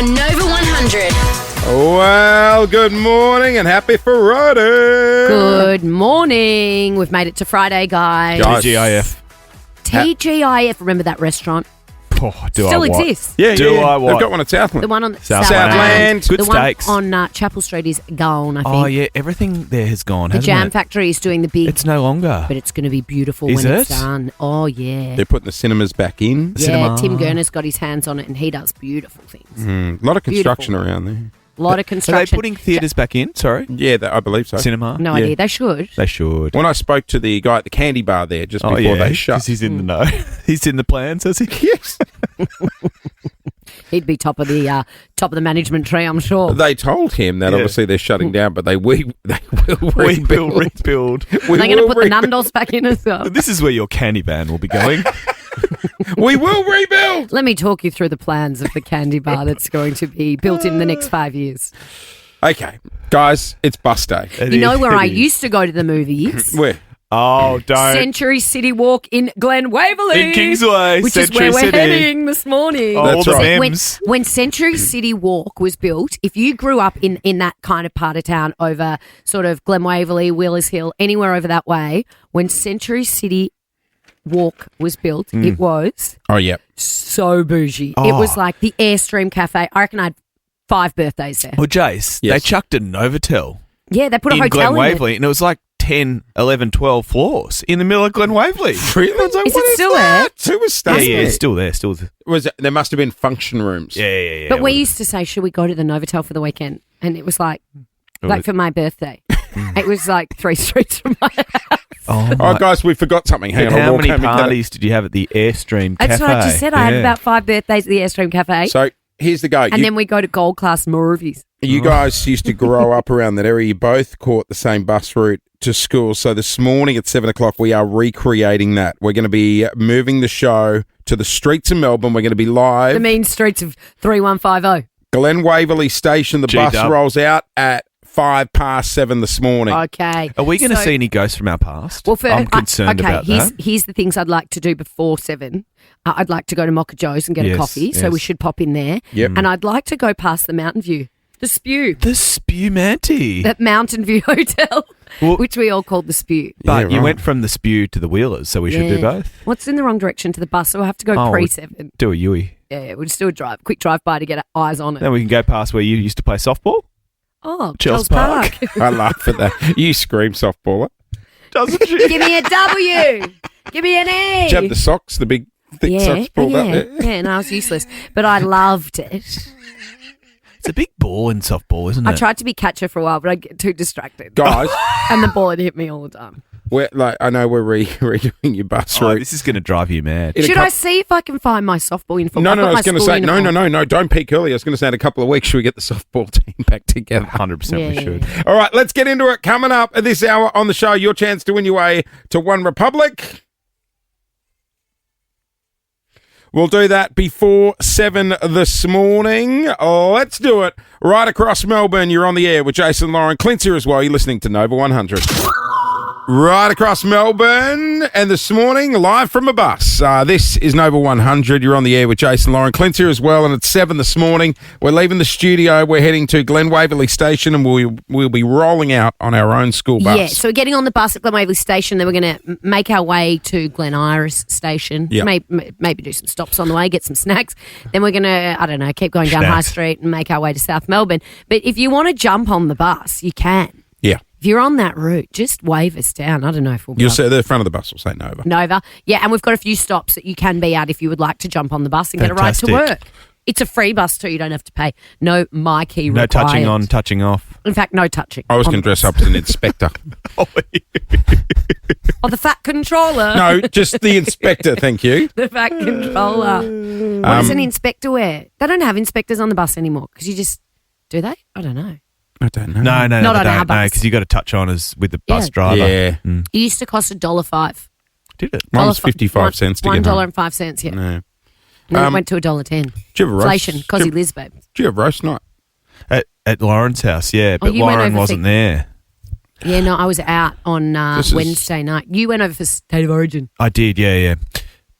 on Nova 100. Well, good morning and happy Friday. Good morning. We've made it to Friday, guys. TGIF. TGIF. Remember that restaurant? Oh, do Still I what? exists. Yeah, Do yeah. I what? They've got one at Southland. The one on Southland. Good the steaks. one on Chapel Street is gone, I think. Oh, yeah. Everything there has gone, The hasn't Jam it? Factory is doing the big, It's no longer. but it's going to be beautiful Is when it? it's done. Oh, yeah. They're putting the cinemas back in. Yeah, cinema. Tim Gurner's got his hands on it and he does beautiful things. A lot of construction around there. A lot of Are they construction. putting theatres back in? Sorry. Yeah, I believe so. Cinema? No Yeah. idea. They should. They should. When I spoke to the guy at the candy bar there just before they shut. 'cause he's in the know. He's in the plans, has he? Yes. He'd be top of the management tree, I'm sure. They told him that Yeah. obviously they're shutting down, but they will rebuild. Rebuild. We Are they going to will put the rebuild. Nandos back in as well? This is where your candy van will be going. We will rebuild. Let me talk you through the plans of the candy bar that's going to be built in the next 5 years. Okay, guys, it's bus day. It You know is- where it I is. used to go to the movies? Where? Oh, don't. Century City Walk in Glen Waverley. In Kingsway, which Century is where we're City. heading this morning. Oh, That's all the right. memes. When Century City Walk was built, if you grew up in that kind of part of town over sort of Glen Waverley, Wheelers Hill, anywhere over that way, when Century City Walk was built, it was Oh, yeah. so bougie. It Oh. was like the Airstream Cafe. I reckon I had 5 birthdays there. Well, Jace, Yes. they chucked a Novotel Yeah, they put a in hotel Glen in it. Waverley, and it was like 10, 11, 12 floors in the middle of Glen Waverley. Really? Is it still there? Who was Yeah, staying yeah, there? it's still there, still there. There must have been function rooms. Yeah. But we used to say, should we go to the Novotel for the weekend? And it was like for my birthday. It was like 3 streets from my house. Oh, Oh, guys, we forgot something. Hang But on, how I'll walk many home and get it. parties did you have at the Airstream Cafe? That's what I just said. I had Yeah. about 5 birthdays at the Airstream Cafe. So here's the go. and then we go to Gold Class movies. You guys used to grow up around that area. You both caught the same bus route to school. So this morning at 7 o'clock, we are recreating that. We're going to be moving the show to the streets of Melbourne. We're going to be live. The mean streets of 3150. Glen Waverley Station. The bus G-dub. rolls out at 7:05 this morning. Okay. Are we going to So- see any ghosts from our past? Well, I'm concerned about that. Here's the things I'd like to do before 7. I'd like to go to Mocha Joe's and get a Yes, coffee. So we yes. should pop in there. Yep. And I'd like to go past the Mountain View. The Spew. The Spumanti. That Mountain View Hotel, Well- which we all called the Spew. But Yeah, you right. went from the Spew to the Wheelers, so we should do Yeah. both. What's in the wrong direction to the bus? So we'll have to go Oh, pre-7. Do a Yui. Yeah, we'll just do a quick drive-by to get eyes on it. Then we can go past where you used to play softball. Oh, Chels Chels Park. I laugh at that. You scream, softballer. Doesn't she? Give me a W. Give me an E. Did you have the socks, the big thick socks pulled up? Yeah, no, I was useless. But I loved it. It's a big ball in softball, isn't it? I tried to be catcher for a while, but I get too distracted. Guys, And the ball would hit me all the time. I know we're redoing your bus Oh, route. this is going to drive you mad. In a Should cou- I see if I can find my softball uniform? No, I've I got was my going to school say, uniform. no, don't peek early. I was going to say in a couple of weeks, should we get the softball team back together? 100% we Yeah. should. All right, let's get into it. Coming up at this hour on the show, your chance to win your way to One Republic. We'll do that before 7 this morning. Let's do it. Right across Melbourne, you're on the air with Jason, Lauren, Clint here as well. You're listening to Nova 100. Right across Melbourne, and this morning, live from a bus. This is Nova 100. You're on the air with Jason, Lauren, Clint here as well, and it's 7 this morning. We're leaving the studio. We're heading to Glen Waverley Station, and we'll be rolling out on our own school bus. Yeah, so we're getting on the bus at Glen Waverley Station. Then we're going to make our way to Glen Iris Station. Yeah. Maybe do some stops on the way, get some snacks. Then we're going to, I don't know, keep going down High Snacks. Street and make our way to South Melbourne. But if you want to jump on the bus, you can. Yeah. If you're on that route, just wave us down. I don't know if we'll be You'll able- see the front of the bus will say Nova. Nova. Yeah, and we've got a few stops that you can be at if you would like to jump on the bus and get a ride to Fantastic. work. It's a free bus too. You don't have to pay. No my key No required. touching on, touching off. In fact, no touching. I was on going the to dress bus. up as an inspector. Oh, the fat controller. No, just the inspector, thank you. The fat controller. What does an inspector wear? They don't have inspectors on the bus anymore because you just... Do they? I don't know. I don't know. No, Not they on our don't. No, bus. because you got to touch on us with the bus Yeah. driver. Yeah. Mm. It used to cost $1.05. Did it? Mine was 55 cents to get home. $1.05, yeah. No. And then it went to $1.10. Do you have a roast? Inflation, cosy Liz, babe. Do you have roast night? At Lauren's house, yeah, but you went Lauren over wasn't there. Yeah, no, I was out on This is- Wednesday night. You went over for State of Origin. I did, yeah.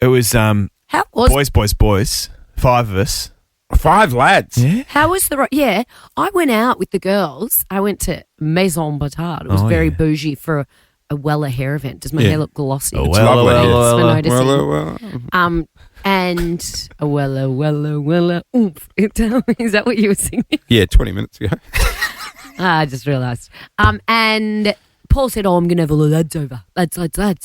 It was How was boys. 5 of us. 5 lads. Yeah. How was the yeah? I went out with the girls. I went to Maison Batard. It was Oh, very yeah. bougie for a Weller hair event. Does my hair look glossy? Oh, It's well, lovely. well, For well, noticing. Well. And a Weller, oomph. Is that what you were singing? Yeah, 20 minutes ago. I just realised. And Paul said, "Oh, I'm going to have all the lads over, lads."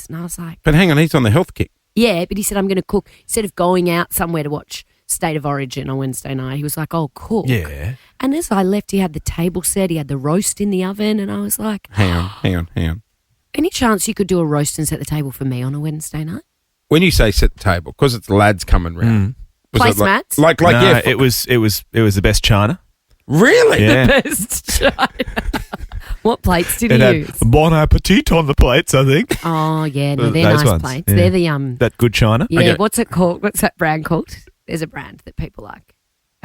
And I was like, But hang on, he's on the health kick. "Yeah," but he said, "I'm going to cook." Instead of going out somewhere to watch State of Origin on Wednesday night, he was like, "I'll cook." Yeah. And as I left, he had the table set, he had the roast in the oven, and I was like, Hang on. any chance you could do a roast and set the table for me on a Wednesday night? When you say set the table, because it's lads coming round. Was it Placemats? Like No, yeah. it was the best china. Really? Yeah. Best china. What plates did It he had use? Bon Appetit on the plates, I think. Oh, yeah, no, they're Those nice ones, plates. yeah. They're the, That good china. yeah, Okay. what's it called? What's that brand called? There's a brand that people like.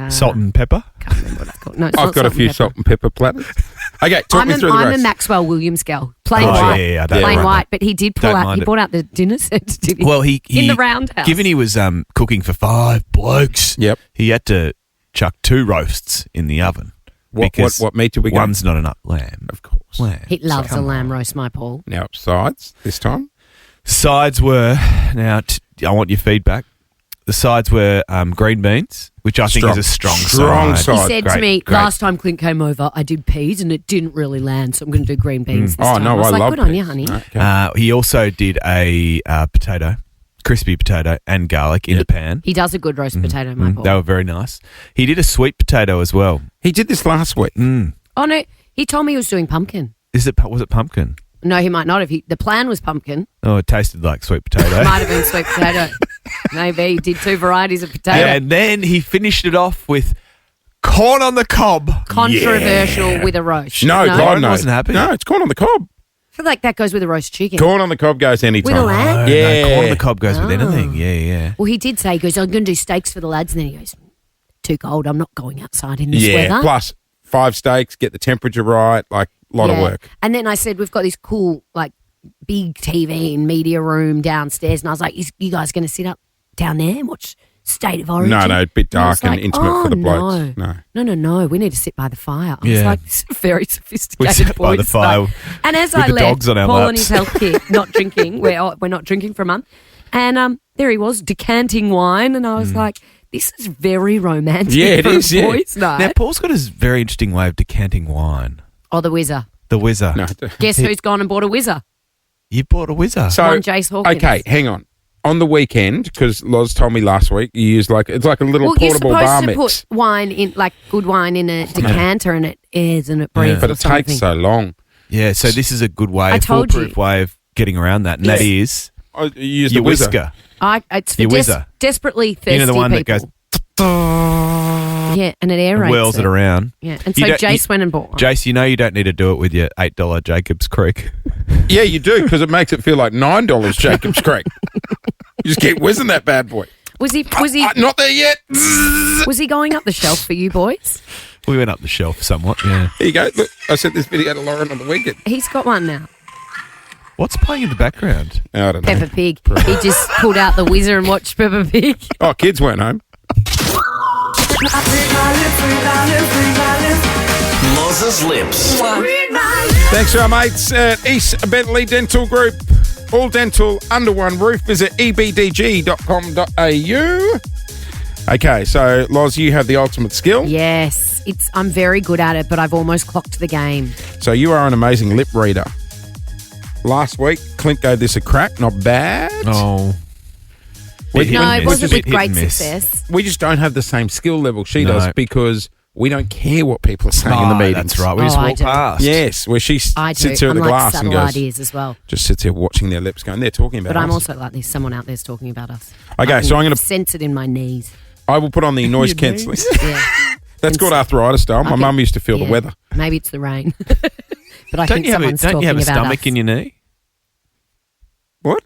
Salt and pepper. Can't remember what it's called. No, it's I've not got a salt few and pepper. salt and pepper platters. Okay, talk me through the I'm a rest. Maxwell Williams girl. Plain Oh, white. yeah, I don't Plain mind white. that. But he did Don't mind he it. brought out the dinner set, did he? Well, he in the roundhouse. Given he was cooking for 5 blokes, Yep. he had to chuck 2 roasts in the oven. because What meat did we go? one's not enough lamb. Of course. Lamb. He loves So a come lamb on. roast, my Paul. Now sides this time. Sides were I want your feedback. The sides were green beans, which I think is a strong Strong side. side. He said Great, to me, great. last time Clint came over, I did peas and it didn't really land, so I'm going to do green beans this Oh time. no, I was I like, love good on you, peas. honey. Okay. He also did a potato, crispy potato and garlic in a pan. He does a good roast potato, my Paul. They were very nice. He did a sweet potato as well. He did this last week. Oh, no, he told me he was doing pumpkin. Was it pumpkin? No, he might not have. The plan was pumpkin. Oh, it tasted like sweet potato. Might have been sweet potato. Maybe he did 2 varieties of potato. And then he finished it off with corn on the cob. Controversial with a roast. No, God, no. wasn't happy. No, it's corn on the cob. I feel like that goes with a roast chicken. Corn on the cob goes anytime. With a lamb? No, Yeah. corn on the cob goes with Oh. anything. Yeah. Well, he did say, he goes, I'm going to do steaks for the lads. And then he goes, too cold. I'm not going outside in this Yeah. weather. Plus 5 steaks, get the temperature right. Like a lot of Yeah. work. And then I said, we've got this cool, like, big TV and media room downstairs. And I was like, you guys going to sit up down there and watch State of Origin? No, a bit And I was dark and like, intimate for the blokes. No. No. We need to sit by the fire. I was Yeah. like, this is a very We sophisticated sat by the boys' fire night. And as with I the left, dogs on our Paul laps. and his health kit, not drinking. We're not drinking for a month. And there he was, decanting wine. And I was like, this is very romantic Yeah, it for is, a yeah. boys' night. Now, Paul's got his very interesting way of decanting wine. Oh, the whizzer. The whizzer. No. Guess who's gone and bought a whizzer? You bought a whizzer. So, One Jace Hawkins. okay, hang on. On the weekend, because Loz told me last week, you use it's like a little Well, you're portable bar supposed to mix. put wine in, like good wine in a decanter, and it airs and it breathes. But or it takes something. so long. Yeah, so this is a good way, I a told foolproof you. way of getting around that, and that is Oh, you use your the whizzer. whisker. It's for Your whizzer. desperately thirsty You know the one people. that goes Yeah, and it aerates whirls it around. Yeah, and You so don't- Jace went and bought one. Jace, you know you don't need to do it with your $8 Jacobs Creek. Yeah, you do, because it makes it feel like $9 Jacob's Creek. You just keep whizzing that bad boy. Was he Not there yet. was he going up the shelf for you boys? We went up the shelf somewhat, yeah. Here you go. Look, I sent this video to Lauren on the weekend. He's got one now. What's playing in the background? I don't know. Peppa Pig. He just pulled out the whizzer and watched Peppa Pig. Oh, kids weren't home. Loz's Lips. Thanks to our mates at East Bentley Dental Group. All dental under one roof. Visit ebdg.com.au. Okay, so Loz, you have the ultimate skill. Yes, I'm very good at it, but I've almost clocked the game. So you are an amazing lip reader. Last week, Clint gave this a crack. Not bad. Oh. Hit No, and it miss. wasn't Hit with and great miss. success. We just don't have the same skill level she No. does because we don't care what people are saying in the meetings. That's right. We just Oh, I walk do. past. Yes, where she I do. sits here I'm with the like glass and subtle goes, ideas as well. just sits here watching their lips going, they're talking about But I'm us. also like, there's someone out there's talking about us. Okay, I can so I'm gonna- sense it in my knees. I will put on the noise Your cancelling. Yeah. That's called arthritis style. My Okay. mum used to feel Yeah. the weather. Maybe it's the rain. But I Don't think you have a, someone's don't talking you have a about stomach us. in your knee? What?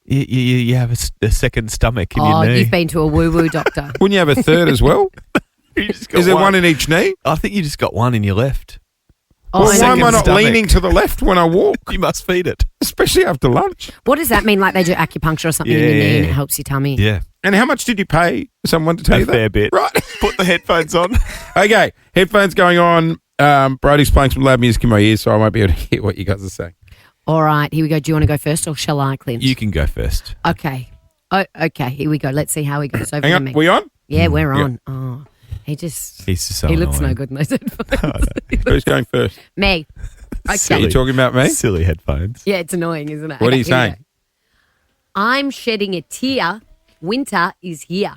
You have a second stomach in Oh, your knee. you've been to a woo-woo doctor. Wouldn't you have a third as well? You just got Is there one in each knee? I think you just got one in your left. Oh, Well, I why know. am I Second not stomach. leaning to the left when I walk? You must feed it. Especially after lunch. What does that mean? Like they do acupuncture or something in your knee and it helps your tummy? Yeah. And how much did you pay someone to tell A you that? fair bit. Right. Put the headphones on. Okay, headphones going on. Brody's playing some loud music in my ears, so I won't be able to hear what you guys are saying. All right, here we go. Do you want to go first or shall I, Clint? You can go first. Okay. Oh, okay, here we go. Let's see how he goes. Over Hang to on, me. we on? Yeah, we're Yeah. on. Oh, He's just so he looks no annoying. good in those headphones. Who's going first? Me. Are Okay. you talking about me? Silly headphones. Yeah, it's annoying, isn't it? What are you Okay, here we saying? go. I'm shedding a tear. Winter is here.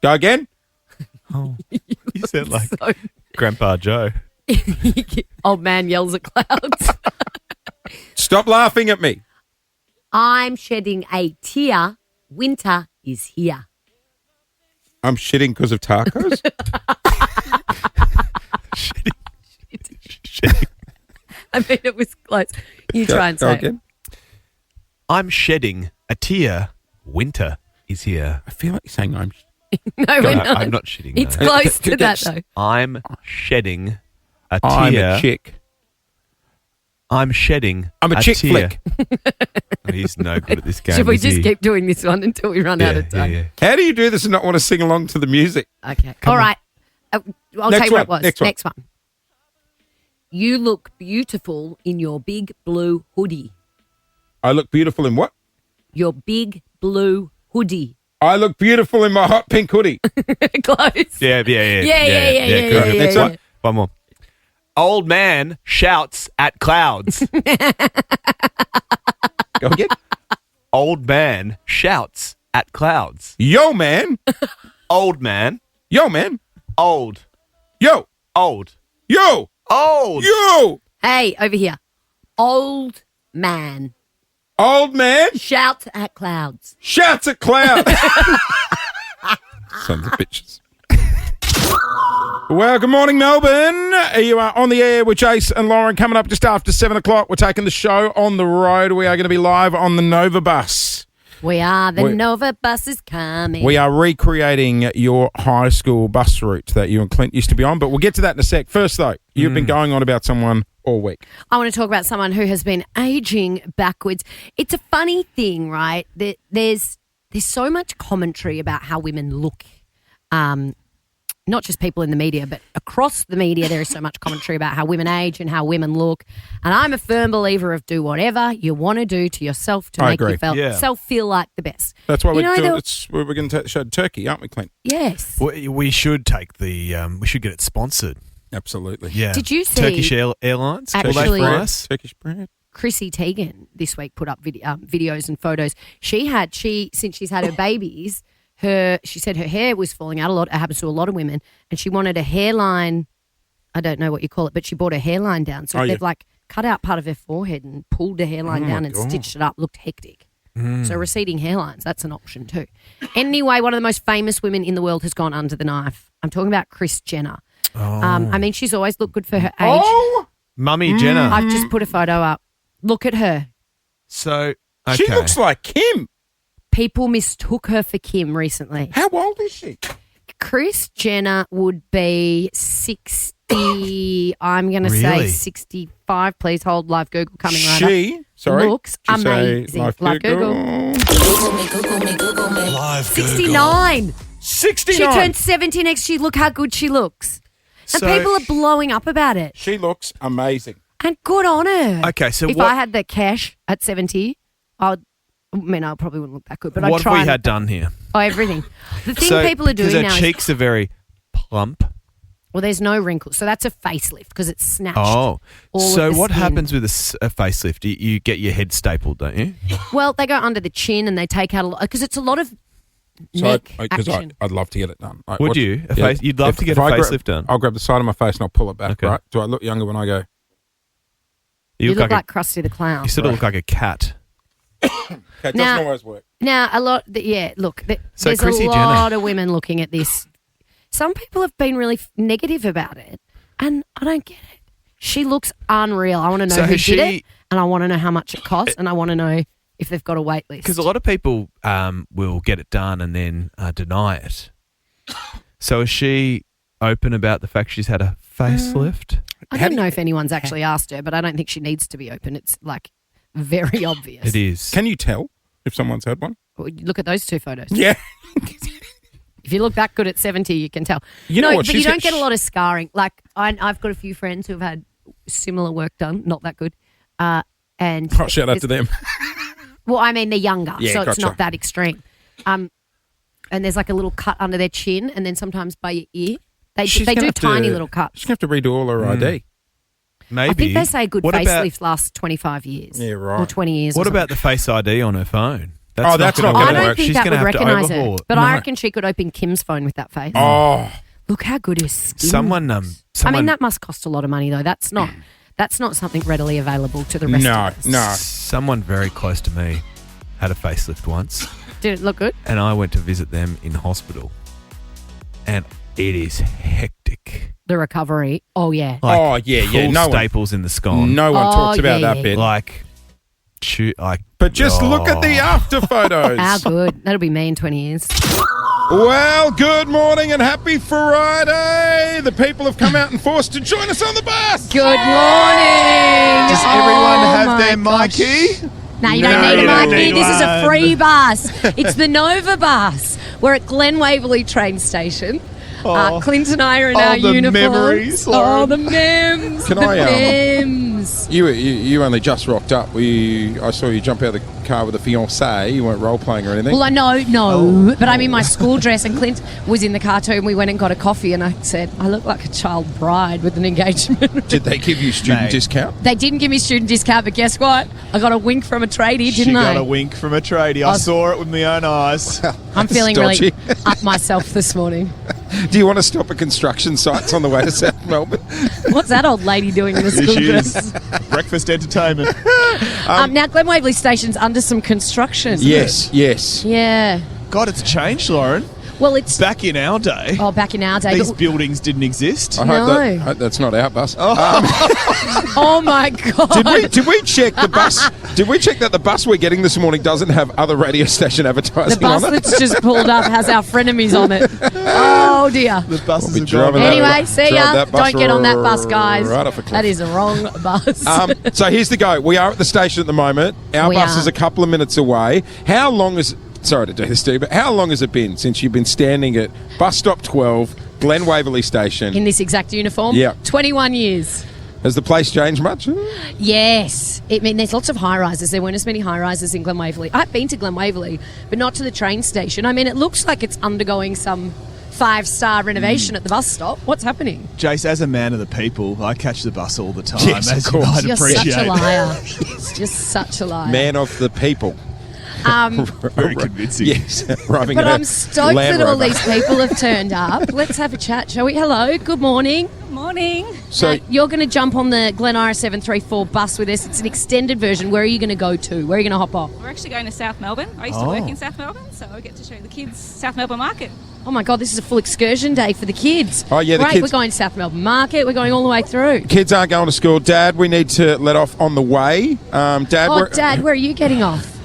Go again? Oh, you sound like So Grandpa Joe. old man yells at clouds. Stop laughing at me. I'm shedding a tear. Winter is here. I'm shitting because of tacos. I mean, it was close. You try and Go say it. again. I'm shedding a tear. Winter is here. I feel like you're saying I'm. No, we're No, not. I'm not shitting. It's no. close to that, though. I'm shedding a tear. I'm a chick. I'm shedding I'm a chick tear. flick. He's no good at this game. Should we is just he? keep doing this one until we run out of time? Yeah. How do you do this and not want to sing along to the music? Okay. All right. I'll Next tell you what it one, was. next one. You look beautiful in your big blue hoodie. I look beautiful in what? Your big blue hoodie. I look beautiful in my hot pink hoodie. Close. Yeah. Yeah. Correct. Next one. One more. Old man shouts at clouds. Go again. Old man shouts at clouds. Yo, man. Old man. Yo, man. Old. Yo. Old. Yo. Old. Yo. Hey, over here. Old man. Old man Shout at clouds. shouts at cloud. Sons of bitches. Well, good morning, Melbourne. You are on the air with Jace and Lauren. Coming up just after 7 o'clock, we're taking the show on the road. We are going to be live on the Nova bus. We are. The We- Nova bus is coming. We are recreating your high school bus route that you and Clint used to be on, but we'll get to that in a sec. First, though, you've been going on about someone all week. I want to talk about someone who has been aging backwards. It's a funny thing, right? That there's so much commentary about how women look. Not just people in the media, but across the media, there is so much commentary about how women age and how women look. And I'm a firm believer of do whatever you want to do to yourself to I make agree. yourself feel like the best. That's why You know, there- we're going to take the show to Turkey, aren't we, Clint? Yes. We should take the. We should get it sponsored. Absolutely. Yeah. Did you see- Turkish Airlines? Will they Actually- fly us? Turkish bread. Chrissy Teigen this week put up videos and photos. Since she's had her babies, she said her hair was falling out a lot. It happens to a lot of women, and she wanted a hairline. I don't know what you call it, but she brought her hairline down. So Oh, they've yeah. like cut out part of her forehead and pulled her hairline down and God. stitched it up. Looked hectic. So receding hairlines, that's an option too. Anyway, one of the most famous women in the world has gone under the knife. I'm talking about Kris Jenner. I mean, she's always looked good for her age. Oh, Mummy Jenner. I've just put a photo up. Look at her. So, okay. she looks like Kim. People mistook her for Kim recently. How old is she? Kris Jenner would be 60. I'm going to say Really? 65. Please hold live Google coming right up. Looks Did you say amazing. live Live Google. Live 69. 69. She turned 70 next year. Look how good she looks. And So- people are blowing up about it. She looks amazing. And good on her. Okay, so if what- I had the cash at 70, I probably wouldn't look that good, but I'd what try. have we and- had done here? Oh, everything. The thing So, people are doing because now her is, cheeks are very plump. well, there's no wrinkles. So that's a facelift because it's snatched. Oh, all so of the what skin. happens with a facelift? You get your head stapled, don't you? Well, they go under the chin and they take out a lot because it's a lot of neck action. I'd love to get it done. Like, Would what- you? You'd love to get a I facelift done? I'll grab the side of my face and I'll pull it back, Okay. right? Do I look younger when I go? You look like Krusty the Clown. you sort of look like a cat. Okay, it Now- doesn't always work. Now, look, So there's Chrissy a Jenner. lot of women looking at this. Some people have been really negative about it, and I don't get it. She looks unreal. I want to know So who has did she- it, and I want to know how much it costs, and I want to know if they've got a wait list. Because a lot of people will get it done and then deny it. So is she open about the fact she's had a facelift? I don't know if anyone's actually asked her, but I don't think she needs to be open. It's like very obvious. It is. Can you tell if someone's had one? Well, look at those two photos. Yeah. If you look that good at 70, you can tell. You know what? But you don't get a lot of scarring. Like I've got a few friends who've had similar work done, not that good. And shout out to them. Well, I mean, they're younger, Yeah, so it's gotcha. not that extreme. And there's like a little cut under their chin, and then sometimes by your ear. They do tiny little cuts. She's going to have to redo all her ID. Maybe. I think they say a good What facelift lasts 25 years. Yeah, right. Or 20 years. What or about the Face ID on her phone? That's not gonna gonna I don't work. think She's that gonna would have to recognise overhaul her. it. But No. I reckon she could open Kim's phone with that face. Oh, Look how good her skin Someone, I mean, that must cost a lot of money, though. That's not something readily available to the rest of us. no. someone very close to me had a facelift once, Did it look good? and I went to visit them in hospital, and it is hectic. The recovery. Oh, yeah. Oh, yeah. Full No one, staples in the scone. no one talks about yeah, that yeah. bit. But But just look at the after photos. How good. That'll be me in 20 years. Well, good morning and happy Friday. The people have come out and forced to join us on the bus. Good morning. Does everyone have their Mikey? No, you No, don't need you a don't Mikey. need This is a one. free bus. It's the Nova bus. We're at Glen Waverley train station. Clint and I are in our the uniforms. memories, Oh, Lauren. the memes. Can the I, memes. You only just rocked up. I saw you jump out of the car with a fiancé. You weren't role playing or anything. Well, I know, no, but I'm in my school dress, and Clint was in the car too, and we went and got a coffee, and I said, I look like a child bride with an engagement. Did they give you student Mate. discount? They didn't give me student discount, but guess what? I got a wink from a tradie, She didn't got I? a wink from a tradie. I saw it with my own eyes. I'm feeling really dodgy. up myself this morning. Do you want to stop at construction sites on the way to South Melbourne? What's that old lady doing in the school She dress? is. Breakfast entertainment. Now, Glen Waverley Station's under some construction. Yes. Yeah. God, it's changed, Lauren. Well, it's Back in our day, back in our day. these but- buildings didn't exist. I No. hope that's not our bus. oh my god! Did we check the bus? Did we check that the bus we're getting this morning doesn't have other radio station The advertising bus on it? that's just pulled up has our frenemies on it. Oh dear. The buses We'll be have gone. driving that- Anyway, see drive ya. that bus Don't get on that bus, guys. right off a cliff. That is a wrong bus. So here's the go. We are at the station at the moment. Our We bus are. is a couple of minutes away. How long is... Sorry to do this to you, but how long has it been since you've been standing at bus stop 12, Glen Waverley Station? in this exact uniform. Yeah. 21 years. Has the place changed much? Yes. I mean, there's lots of high rises. There weren't as many high rises in Glen Waverley. I've been to Glen Waverley, but not to the train station. I mean, it looks like it's undergoing some 5-star renovation at the bus stop. What's happening? Jace, as a man of the people, I catch the bus all the time, Yes, of as you course. might You're appreciate. such a liar. Just such a liar. Man of the people. Very convincing. Yes, arriving But at a I'm stoked Land that all Rover. these people have turned up. Let's have a chat, shall we? Hello, good morning. Morning. So You're going to jump on the Glen Ira 734 bus with us. It's an extended version. Where are you going to go to? Where are you going to hop off? We're actually going to South Melbourne. I used to work in South Melbourne, so I get to show the kids South Melbourne Market. Oh my God, this is a full excursion day for the kids. Oh, yeah, the Great, kids- we're going to South Melbourne Market. We're going all the way through. kids aren't going to school. Dad, we need to let off on the way. Dad, Oh, Dad, where are you getting off?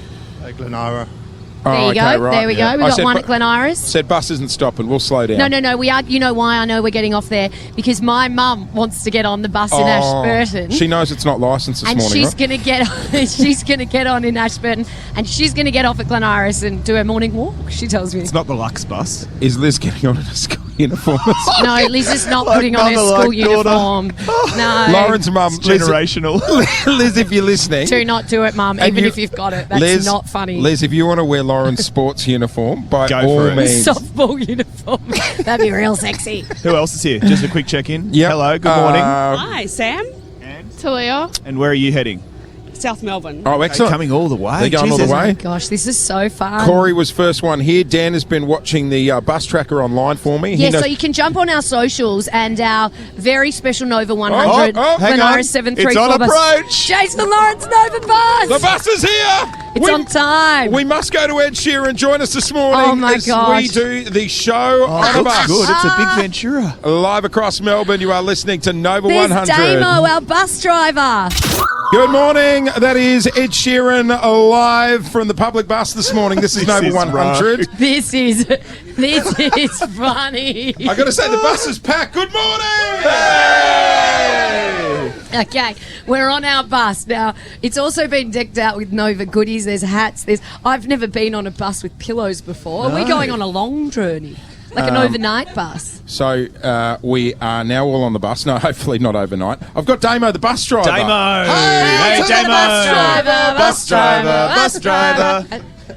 Glenara. Oh, There you okay, go. right, There we yeah. go. I We've said got one bu- at Glen Iris. Said bus isn't stopping. We'll slow down. No. We are. You know why I know we're getting off there? Because my mum wants to get on the bus in Ashburton. She knows it's not licensed this and morning, she's right? going to get she's going to get on in Ashburton, and she's going to get off at Glen Iris and do her morning walk. She tells me. It's not the Lux bus. Is Liz getting on in a school uniform? No, Liz is not Like putting on her mother, school like daughter. uniform. No, Lauren's mum, It's Liz, generational. Liz, if you're listening, do not do it, Mum. And Even you- if you've got it, that's Liz, not funny. Liz, if you want to wear Lauren's sports uniform, by Go all for it. means. Softball uniform. That'd be real sexy. Who else is here? Just a quick check-in. Yep. Hello, good morning. Hi, Sam. Talia, And where are you heading? South Melbourne. Oh, excellent. Coming all the way. They're going all Jesus. the way. Gosh, this is so fun. Corey was first one here. Dan has been watching the bus tracker online for me. He Yeah, knows- so you can jump on our socials and our very special Nova 100 hang Glen on. Iris 734 It's on bus. approach. Jason Lawrence Nova bus. the bus is here. It's on time. We must go to Ed Sheeran. Join us this morning Oh, my as gosh. we do the show Oh, on a looks bus. good. It's a big Ventura. Live across Melbourne, you are listening to Nova There's 100. Damo, our bus driver. Good morning. That is Ed Sheeran live from the public bus this morning. This is This Nova is 100. This is funny. I got to say, the bus is packed. Good morning. Okay, we're on our bus now. It's also been decked out with Nova goodies. There's hats. I've never been on a bus with pillows before. Are we going on a long journey, like an overnight bus? So we are now all on the bus. No, hopefully not overnight. I've got Damo, the bus driver. Damo. Hey, Damo. bus driver. Bus driver.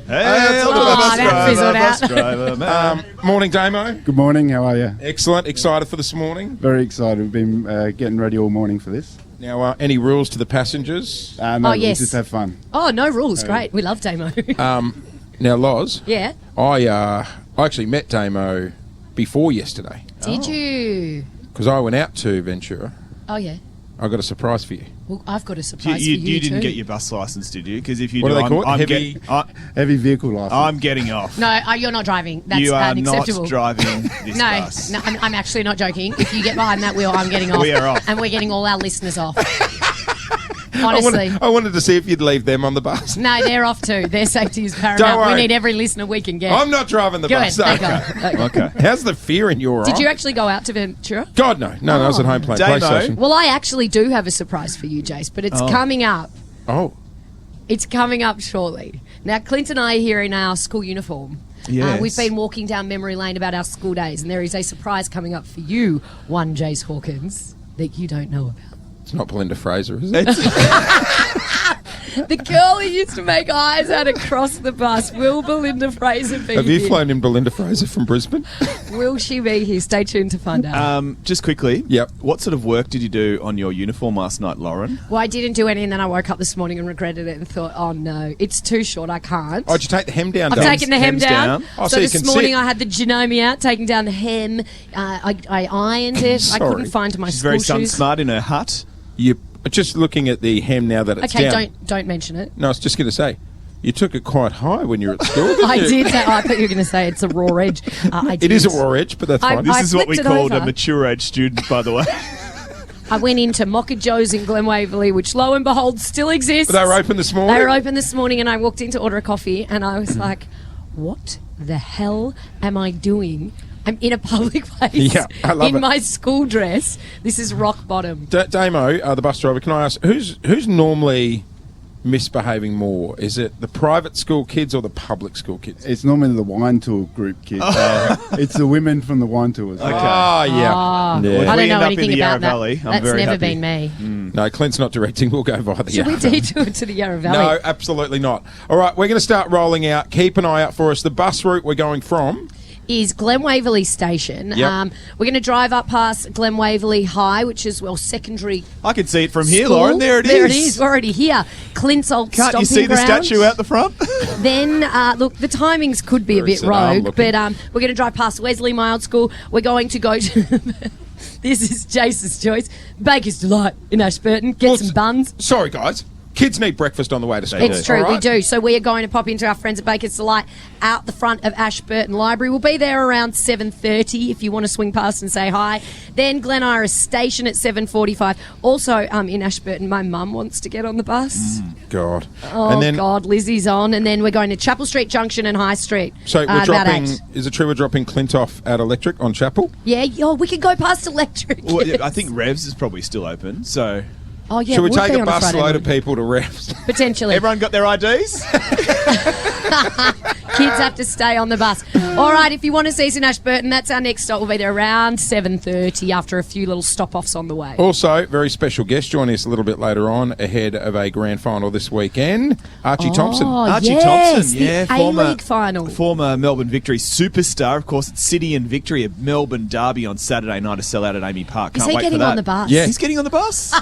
Hey, that fizzled out. man. Morning, Damo. Good morning, how are you? Excellent. Excited for this morning. Very excited. We've been getting ready all morning for this. Now, any rules to the passengers? No, yes. we just have fun. Oh, no rules. Great. We love Damo. Now, Loz, Yeah. I actually met Damo before yesterday Did you? because I went out to Ventura. Oh, yeah. I got a surprise for you. Well, I've got a surprise for You you didn't too. get your bus license, did you? Because if you What do, do they call it? Heavy- Heavy vehicle license. I'm getting off. No, you're not driving. That's you are unacceptable. not driving this No, bus. no, I'm actually not joking. If you get behind that wheel, I'm getting off. We are off. And we're getting all our listeners off. Honestly. I wanted to see if you'd leave them on the bus. No, they're off too. Their safety is Don't paramount. worry. We need every listener we can get. I'm not driving the Good, bus. thank Okay. God. Okay. How's the fear in your eye? Did you actually go out to Ventura? God, no. No, I was at home playing Damo. PlayStation. Well, I actually do have a surprise for you, Jace, but it's coming up. Oh. It's coming up shortly. Now, Clint and I are here in our school uniform. Yes. We've been walking down memory lane about our school days, and there is a surprise coming up for you, one Jace Hawkins, that you don't know about. It's not Belinda Fraser, is it? The girl who used to make eyes at across the bus. Will Belinda Fraser be Have you here? flown in Belinda Fraser from Brisbane? Will she be here? Stay tuned to find out. Just quickly. Yep. What sort of work did you do on your uniform last night, Lauren? Well, I didn't do any, and then I woke up this morning and regretted it and thought, oh no, it's too short, I can't. Oh, did you take the hem down? I've Dave? taken the hem Hem's down. down. Oh, so so you this can morning sit. I had the genome out, taking down the hem. I ironed it. I Sorry. couldn't find my She's school very shoes. sun-smart in her hut. You just looking at the hem now that it's Okay, down. don't mention it. No, I was just going to say, you took it quite high when you were at school, didn't I you? did. I thought you were going to say it's a raw edge. I did. It is a raw edge, but that's I- fine. This is what we flipped it called a over. mature age student, by the way. I went into Mocha Joe's in Glen Waverley, which lo and behold still exists. But they were open this morning. They were open this morning, and I walked in to order a coffee, and I was like, "What the hell am I doing? I'm in a public place Yeah, I love in it. my school dress. This is rock bottom." Damo, the bus driver, can I ask, who's normally misbehaving more? Is it the private school kids or the public school kids? It's normally the wine tour group kids. It's the women from the wine tours. Okay. Oh, yeah. Oh, Yeah. If I we don't know end up in anything the Yarra about that. Valley, I'm That's very never happy. been me. No, Clint's not directing. We'll go via the Should we Yarra Valley. detour to the Yarra Valley? No, absolutely not. All right, we're going to start rolling out. Keep an eye out for us. The bus route we're going from. Is Glen Waverley Station. Yep. We're going to drive up past Glen Waverley High, which is, secondary I can see it from here, school. Lauren. There it is. There it is. We're already here. Clint's old Can't stomping you see the ground. statue out the front? Then, look, the timings could be a Very bit set arm rogue, looking. but we're going to drive past Wesley Mild School. We're going to go to... This is Jace's choice. Baker's Delight in Ashburton. Get Well, some buns. Sorry, guys. Kids need breakfast on the way to school. It's true, All right? we do. So we are going to pop into our friends at Baker's Delight out the front of Ashburton Library. We'll be there around 7:30 if you want to swing past and say hi. Then Glen Iris Station at 7:45. Also in Ashburton, my mum wants to get on the bus. God. Oh, and then, God, Lizzie's on. And then we're going to Chapel Street Junction and High Street. So we're about dropping. 8. Is it true we're dropping Clint off at Electric on Chapel? Yeah, we could go past Electric. Well, yeah, I think Revs is probably still open, so... Oh, yeah, Should we it would take be a on bus Friday load of morning. people to Refs? Potentially. Everyone got their IDs? Kids have to stay on the bus. All right, if you want to see us in Ashburton, that's our next stop. We'll be there around 7:30 after a few little stop-offs on the way. Also, very special guest joining us a little bit later on ahead of a grand final this weekend. Archie Thompson. Archie yes, Thompson, yeah, the A-League final. Former Melbourne Victory superstar. Of course, it's City and Victory, a Melbourne derby on Saturday night, a sellout at Amy Park. Is Can't he wait getting for that. on the bus? Yeah. He's getting on the bus.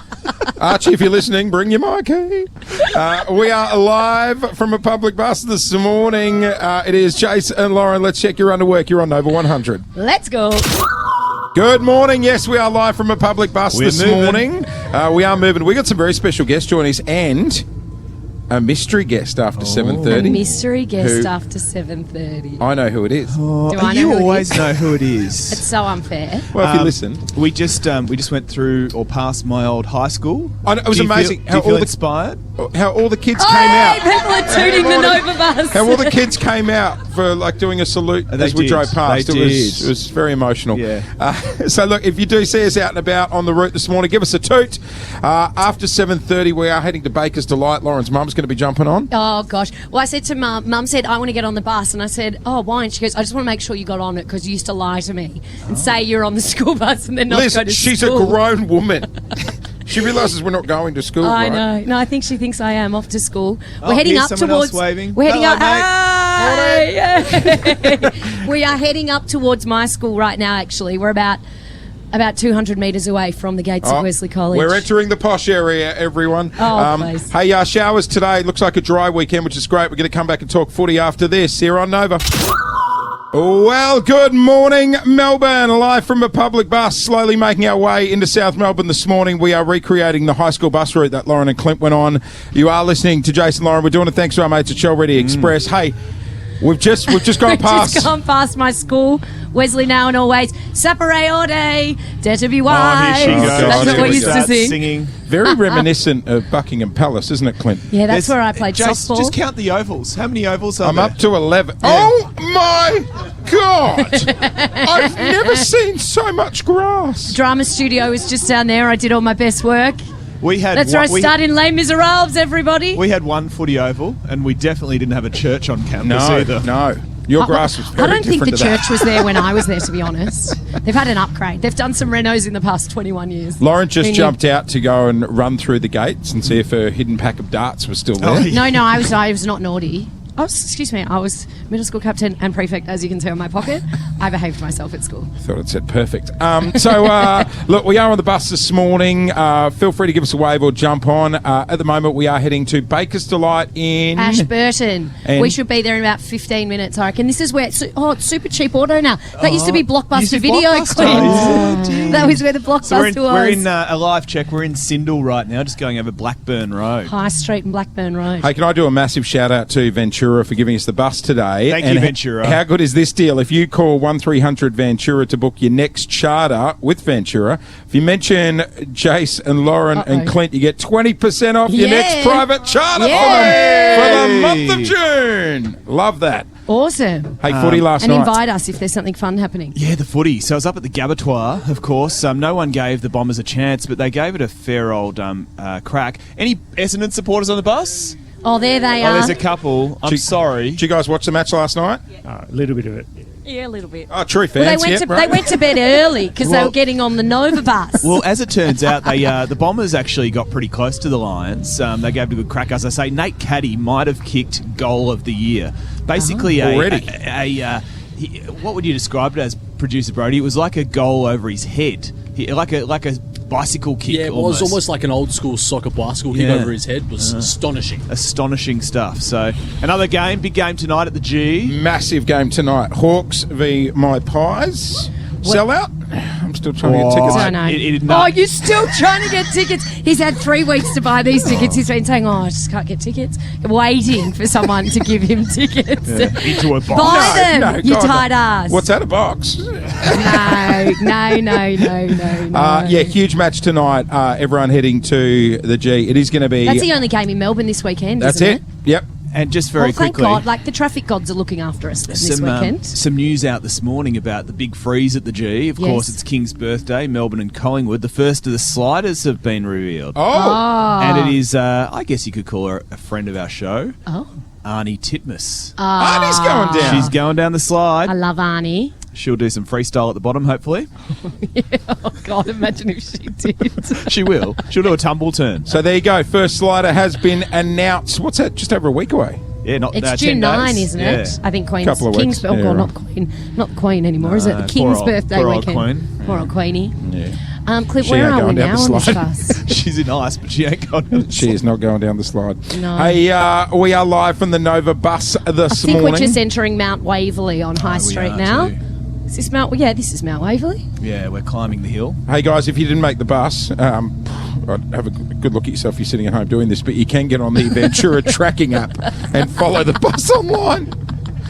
Archie, if you're listening, bring your mic. We are live from a public bus this morning. It is Jace and Lauren. Let's check you're under work. You're on Nova 100. Let's go. Good morning. Yes, we are live from a public bus We're this moving. morning. We are moving. We got some very special guests joining us, and a mystery guest after A 7:30. mystery guest Who- after 7:30. I know who it is. Oh, Do I know you who it always is? know who it is. It's so unfair. Well, if you listen. We just went through or past my old high school. I know, it was Do you amazing Feel, how do you feel all the- inspired? How all the kids came Hey, out. people are tooting the Nova bus. How all the kids came out for like doing a salute They as we did. drove past. They It did. was very emotional. Yeah. So look, if you do see us out and about on the route this morning, give us a toot. After 7:30, we are heading to Baker's Delight. Lauren's mum's going to be jumping on. Oh, gosh. Well, I said to Mum said, I want to get on the bus. And I said, oh, why? And she goes, I just want to make sure you got on it because you used to lie to me and say you're on the school bus and then not Liz, go to she's school. a grown woman. She realises we're not going to school, I right? know. No, I think she thinks I am off to school. Oh, We're heading here's up someone else towards. waving. We're heading Hello, up. mate. Hey! We are heading up towards my school right now. Actually, we're about 200 metres away from the gates of Wesley College. We're entering the posh area, everyone. Please. Hey, showers today. Looks like a dry weekend, which is great. We're going to come back and talk footy after this here on Nova. Well, good morning, Melbourne. Live from a public bus, slowly making our way into South Melbourne this morning. We are recreating the high school bus route that Lauren and Clint went on. You are listening to Jason Lauren. We're doing it thanks to our mates at Shell Ready Express. Hey, we've just gone past. Just gone past my school, Wesley now and always. Sapere Ode, dare to be wise. Here she goes. That's what we Here used to Starts sing. singing. Very reminiscent of Buckingham Palace, isn't it, Clint? Yeah, that's There's- where I played just, softball. Just count the ovals. How many ovals are I'm there? up to 11. Oh, my God. I've never seen so much grass. Drama studio is just down there. I did all my best work. We had That's one, where I started in Les Miserables, everybody. We had one footy oval, and we definitely didn't have a church on campus either. No. Your grass was very I don't think the different to that. church was there when I was there, to be honest. They've had an upgrade. They've done some renos in the past 21 years. Lauren just Who knew? jumped out to go and run through the gates and see if her hidden pack of darts was still there. Oh, yeah. No, I was not naughty. I was middle school captain and prefect, as you can see on my pocket. I behaved myself at school. Thought it said perfect. Look, we are on the bus this morning. Feel free to give us a wave or jump on. At the moment, we are heading to Baker's Delight in Ashburton. And- We should be there in about 15 minutes, I reckon. This is where it's super cheap auto now. That used to be Blockbuster Used to be Video. Blockbuster. Clint. Oh, dear. That was where the Blockbuster So we're in was. a live check. We're in Sindel right now, just going over Blackburn Road. High Street and Blackburn Road. Hey, can I do a massive shout out to Ventura for giving us the bus today? Thank you, Ventura. How good is this deal? If you call 1300 Ventura to book your next charter with Ventura, if you mention Jace and Lauren and Clint, you get 20% off your Yeah. next private charter Yeah. for the month of June. Love that. Awesome. Hey, footy last And night. invite us if there's something fun happening. Yeah, the footy. So I was up at the Gabatoir, of course. No one gave the Bombers a chance, but they gave it a fair old crack. Any Essendon supporters on the bus? Oh, there they Oh, are. there's a couple. I'm sorry. Did you guys watch the match last night? A little bit of it. Yeah, a little bit. Oh, true Well, fans. they Right. went to bed early because they Well- were getting on the Nova bus. Well, as it turns out, the Bombers actually got pretty close to the Lions. They gave it a good crack. As I say, Nate Caddy might have kicked goal of the year. Basically, Already? what would you describe it as, Producer Brody? It was like a goal over his head, like a bicycle kick. Yeah, it was almost like an old school soccer bicycle kick Yeah. over his head. It was astonishing. Astonishing stuff. So another game, big game tonight at the G. Massive game tonight. Hawks v My Pies. Sell out? I'm still trying to get tickets. I don't know. It Oh, you're still trying to get tickets. He's had 3 weeks to buy these tickets. He's been saying, I just can't get tickets. Waiting for someone to give him tickets. into a box. Buy them, No, you God, tight no. ass. What's that, a box? No. Yeah, huge match tonight. Everyone heading to the G. It is going to be... That's the only game in Melbourne this weekend, That's isn't it. Yep. And just very Well, thank quickly, God. Like, the traffic gods are looking after us this weekend. some news out this morning about the big freeze at the G. Of course, Yes. it's King's birthday, Melbourne and Collingwood. The first of the sliders have been revealed. Oh. And it is, I guess you could call her a friend of our show, Oh. Arnie Titmus. Arnie's going down. She's going down the slide. I love Arnie. She'll do some freestyle at the bottom, hopefully. Oh, God, imagine if she did. She will. She'll do a tumble turn. So there you go. First slider has been announced. What's that? Just over a week away. Yeah, not It's 10 June 9, days. isn't Yeah. it? I think Queen's Couple of King's weeks. oh, Yeah, God, right. not Queen. Not the Queen anymore, is it? The No, King's poor old- birthday poor old weekend. Queen. Poor old Queenie. Yeah. Clint, She where ain't are we going down now the on this slide. bus? She's in ice, but she ain't got it. She is not going down the slide. No. Hey, we are live from the Nova bus this I think morning. we're just entering Mount Waverley on High we Street are now. too. Is this Mount? Yeah, this is Mount Waverley. Yeah, we're climbing the hill. Hey guys, if you didn't make the bus, I'd have a good look at yourself if you're sitting at home doing this, but you can get on the Ventura tracking app and follow the bus online.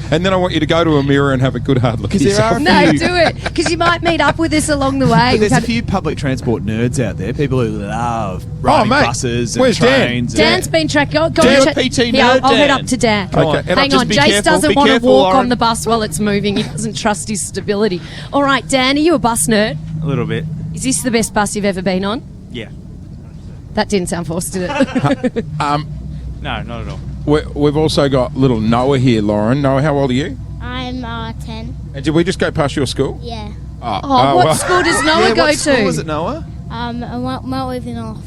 And then I want you to go to a mirror and have a good hard look at yourself. No, do it. Because you might meet up with us along the way. But there's a few public transport nerds out there, people who love riding mate. buses and Where's Dan? trains. Dan's been tracking. Go Dan, and PT Here, nerd, I'll head Dan. up to Dan. Okay. Hang Just on, be Jace careful, doesn't be want to careful, walk Lauren. on the bus while it's moving. He doesn't trust his stability. All right, Dan, are you a bus nerd? A little bit. Is this the best bus you've ever been on? Yeah. That didn't sound forced, did it? No, not at all. We've also got little Noah here, Lauren. Noah, how old are you? I'm 10. And did we just go past your school? Yeah. Oh, what school does Noah go what to? school was it, Noah? I won't leave it off.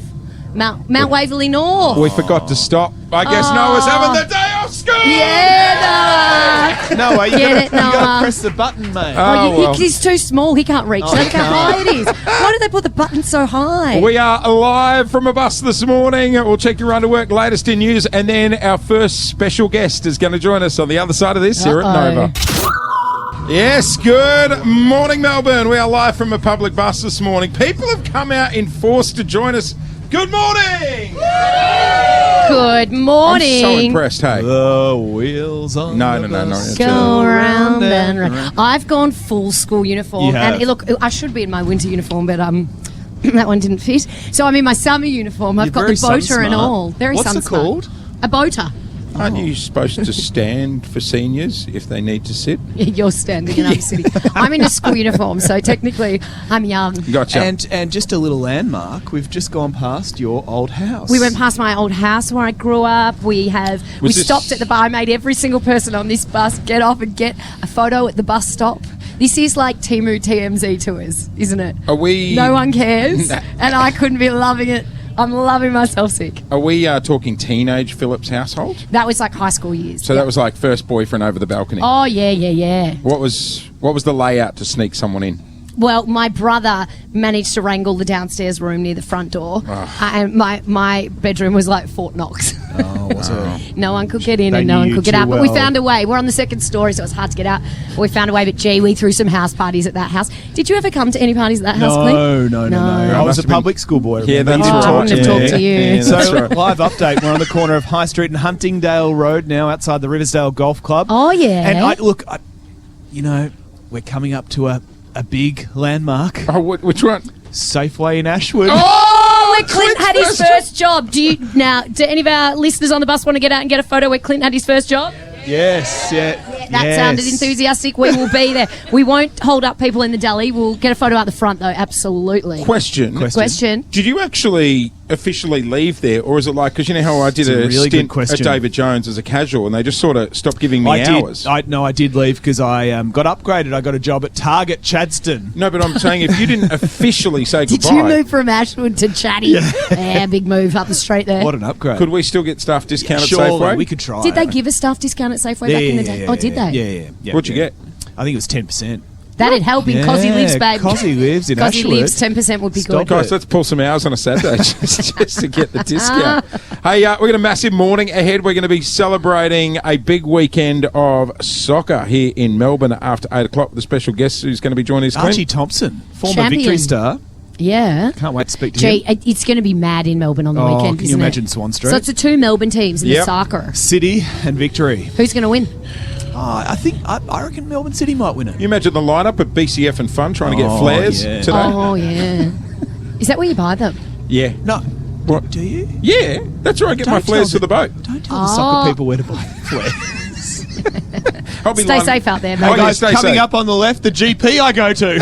Mount Waverley North. We forgot to stop. I guess Noah's having the day off school. Yeah, Noah. Noah, you Get it, gotta Noah. press the button, mate. He's too small. He can't reach. Look how high it is. Why do they put the button so high? We are live from a bus this morning. We'll check your run to work, latest in news, and then our first special guest is going to join us on the other side of this here at Nova. Yes, good morning, Melbourne. We are live from a public bus this morning. People have come out in force to join us. Good morning! Good morning. I'm so impressed, hey. The wheels on No. Go round and round. I've gone full school uniform. You have. And look, I should be in my winter uniform, but that one didn't fit. So I'm in my summer uniform. I've got very the boater sun and smart. all. Very What's sun it smart. called? A boater. Aren't you supposed to stand for seniors if they need to sit? You're standing and I'm sitting. I'm in a school uniform, so technically I'm young. Gotcha. And just a little landmark, we've just gone past your old house. We went past my old house where I grew up. We this- stopped at the bar. I made every single person on this bus get off and get a photo at the bus stop. This is like Temu TMZ tours, isn't it? Are we... No one cares, and I couldn't be loving it. I'm loving myself sick. Are we talking teenage Phillips household? That was like high school years. So that was like first boyfriend over the balcony. Oh yeah. What was the layout to sneak someone in? Well, my brother managed to wrangle the downstairs room near the front door, and my bedroom was like Fort Knox. Oh, was it? No one could get in They and no knew one you could get too out. But we well. found a way. We're on the second story, so it was hard to get out. But we found a way. But gee, we threw some house parties at that house. Did you ever come to any parties at that house, Clint? No. I Must was a have been- public school boy. Yeah, remember? that's You right. I wouldn't have talked to you. Yeah, So, that's right. live update. We're on the corner of High Street and Huntingdale Road now, outside the Riversdale Golf Club. Oh, yeah. And we're coming up to a big landmark, Oh, which one? Safeway in Ashwood. Oh, where Clint had his first job. Do any of our listeners on the bus want to get out and get a photo where Clint had his first job? Yes, yeah. That sounded enthusiastic. We will be there. We won't hold up people in the deli. We'll get a photo out the front, though. Absolutely. Question. Question. Did you actually officially leave there, or is it like, because you know how I did It's a a really good stint at question. David Jones as a casual and they just sort of stopped giving me hours? I did leave because I got upgraded. I got a job at Target Chadston. No, but I'm saying if you didn't officially say Did goodbye, you move from Ashwood to Chatty? Yeah, big move up the street there. What an upgrade. could we still get stuff discounted Surely, Safeway? we could try. Did they give a staff discount at Safeway back in the day? Did they? Yeah. What'd you get? I think it was 10%. That'd help in Cosy lives, babe. Cosy lives in Cosy Ashwood. lives, 10% would be Stop good. Guys, let's pull some hours on a Saturday just to get the discount. Hey, we got a massive morning ahead. We're going to be celebrating a big weekend of soccer here in Melbourne after 8 o'clock with a special guest who's going to be joining us. Archie Clint. Thompson, former Champion. Victory star. Yeah. Can't wait to speak to Gee, him. it's going to be mad in Melbourne on the weekend, can isn't you it? imagine Swan Street? So it's the two Melbourne teams in Yep. the soccer. City and Victory. Who's going to win? I reckon Melbourne City might win it. You imagine the lineup at BCF and Fun trying to get Oh, flares yeah. today? Oh, yeah. Is that where you buy them? Yeah. No. What? Do you? Yeah, that's where I get my Don't flares tell for the boat. Don't tell the Oh. soccer people where to buy flares. I'll be Stay lining- safe out there, Oh, mate. yeah, Guys, stay coming safe. up on the left, the GP I go to.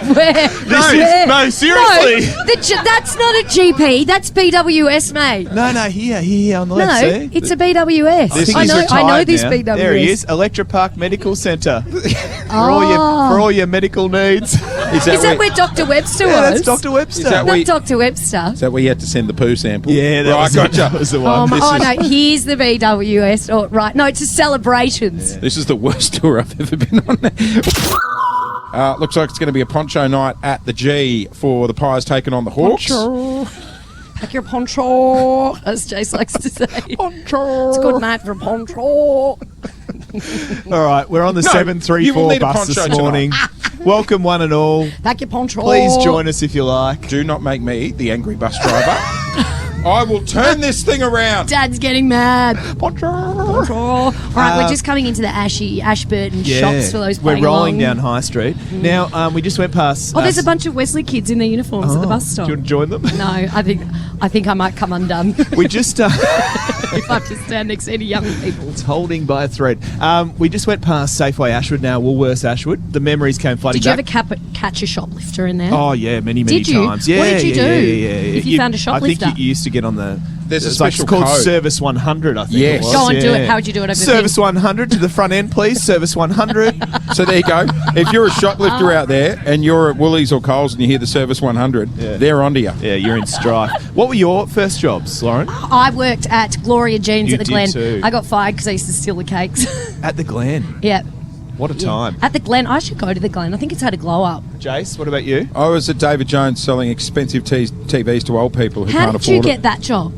Where? No, seriously. No, that's not a GP. That's BWS, mate. No, here on the No, left, see? it's a BWS. This I is know retired this now. BWS. There he is, Electra Park Medical Centre. Oh. for all your medical needs. Is Is that where Dr. Webster Yeah, was? that's Dr. Webster. Is that Not where- Dr. Webster. Is that where you had to send the poo sample? Yeah, that right, was gotcha. that was the one. No, here's the BWS. Oh, right. No, it's a celebrations. This is the worst tour I've ever been on. Looks like it's going to be a poncho night at the G for the Pies taking on the Hawks. Poncho. Like your poncho, as Jace likes to say. Poncho. It's a good night for poncho. All right, we're on the No, you will 734 need a bus poncho this tonight. morning. Welcome, one and all. Back your poncho. Please join us if you like. Do not make me the angry bus driver. I will turn this thing around. Dad's getting mad. Poncho. All right, we're just coming into the Ashburton shops for those We're playing rolling along. down High Street. Now, we just went past... Oh, there's a bunch of Wesley kids in their uniforms at the bus stop. Do you want to join them? No, I think I might come undone We just... if I have to stand next to any young people. It's holding by a thread. We just went past Safeway Ashwood, now Woolworths Ashwood. The memories came flooding Did you back. ever catch a shoplifter in there? Oh, yeah, many Did you? times. Yeah, What did you do Yeah. if you found a shoplifter? I think you used to get on the... There's a it's special called code. Service 100, I think Yes. it was. Go on, do it. Yeah. How would you do it over the Service thing? 100 to the front end, please. Service 100. So there you go. If you're a shoplifter out there and you're at Woolies or Coles and you hear the Service 100, they're onto you. Yeah, you're in strife. What were your first jobs, Lauren? I worked at Gloria Jeans You at the did Glen. too. I got fired because I used to steal the cakes. At the Glen. Yeah. What a time. At the Glen. I should go to the Glen. I think it's had a glow up. Jace, what about you? I was at David Jones selling expensive TVs to old people who How can't did you afford get it. that job?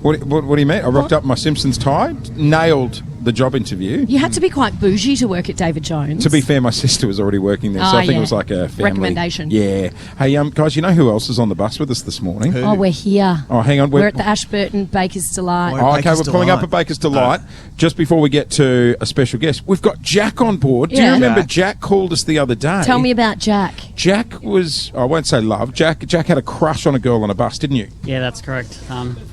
What do you mean? I rocked up in my Simpsons tie, nailed the job interview. You had to be quite bougie to work at David Jones. To be fair, my sister was already working there, so I think it was like a family recommendation. Yeah. Hey, guys, you know who else is on the bus with us this morning? Oh, we're here. Oh, hang on. We're at the Ashburton Baker's Delight. Oh, okay, Baker's we're pulling up Delight. at Baker's Delight. Just before we get to a special guest, we've got Jack on board. Do you Yeah. remember Jack called us the other day? Tell me about Jack. Jack was, I won't say love, Jack had a crush on a girl on a bus, didn't you? Yeah, that's correct.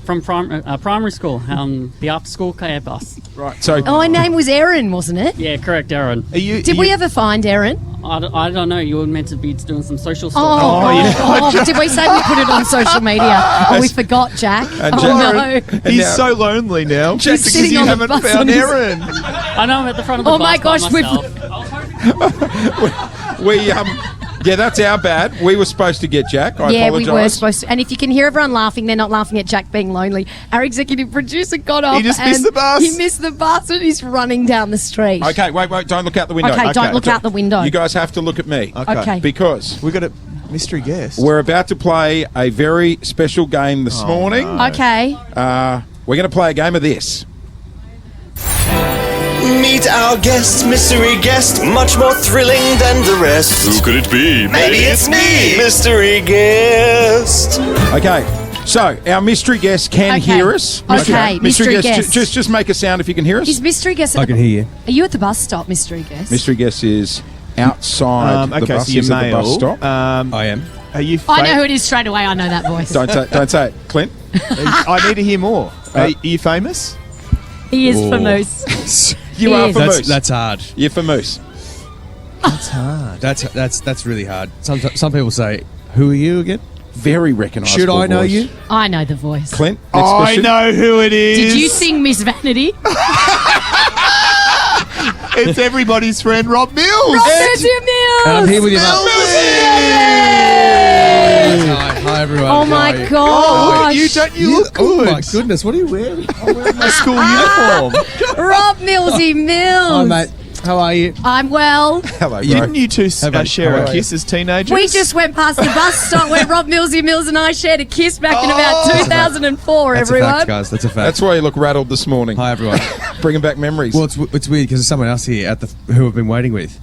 From primary school, the after-school care bus. Right, so... Oh, her name was Erin, wasn't it? Yeah, correct, Aaron. Did we ever find Erin? I don't know. You were meant to be doing some social stuff. Oh, did we say we put it on social media? Oh, we forgot, Jack. And Oh, Jack- no. He's so lonely now. He's Just because sitting you on the haven't bus found on his- Erin. I know I'm at the front of the Oh bus my by gosh, we've- myself. Yeah, that's our bad. We were supposed to get Jack. I Yeah, apologise. we were supposed to. And if you can hear everyone laughing, they're not laughing at Jack being lonely. Our executive producer got off. He just missed and the bus. He missed the bus and he's running down the street. Okay, wait, don't look out the window. Okay, don't look out the window. You guys have to look at me. Okay. Because We've got a mystery guest. we're about to play a very special game this morning. Okay. We're going to play a game of this. Meet our guest, mystery guest, much more thrilling than the rest. Who could it be? Maybe it's me, mystery guest. Okay, so our mystery guest can Okay. hear us. Okay, mystery guest. Just make a sound if you can hear us. Is mystery guest? I can hear you. Are you at the bus stop, mystery guest? Mystery guest is outside the Okay, bus. so you're He's at the male. bus stop. I am. Are you I know who it is straight away. I know that voice. Don't say it, Clint. I need to hear more. Are you famous? He is famous. You He are is. famous. That's hard. You're famous. That's hard. That's really hard. Some people say, "Who are you again?" Very recognisable. Should I know voice. you? I know the voice. Clint, next I question. know who it is. Did you sing Miss Vanity? It's everybody's friend, Rob Mills. Roberta Mills. And I'm here with you, mate. Hi, everyone. Oh my How are you? gosh. You look good. Oh my goodness, what are you wearing? I'm wearing my school uniform. Rob Millsy Mills. Hi, mate. How are you? I'm well. Hello, bro. Didn't you two share how a are kiss as teenagers? We just went past the bus stop where Rob Millsy Mills and I shared a kiss back in about 2004, That's everyone. a fact, guys. That's a fact. That's why you look rattled this morning. Hi, everyone. Bringing back memories. Well, it's weird because there's someone else here at who I've been waiting with.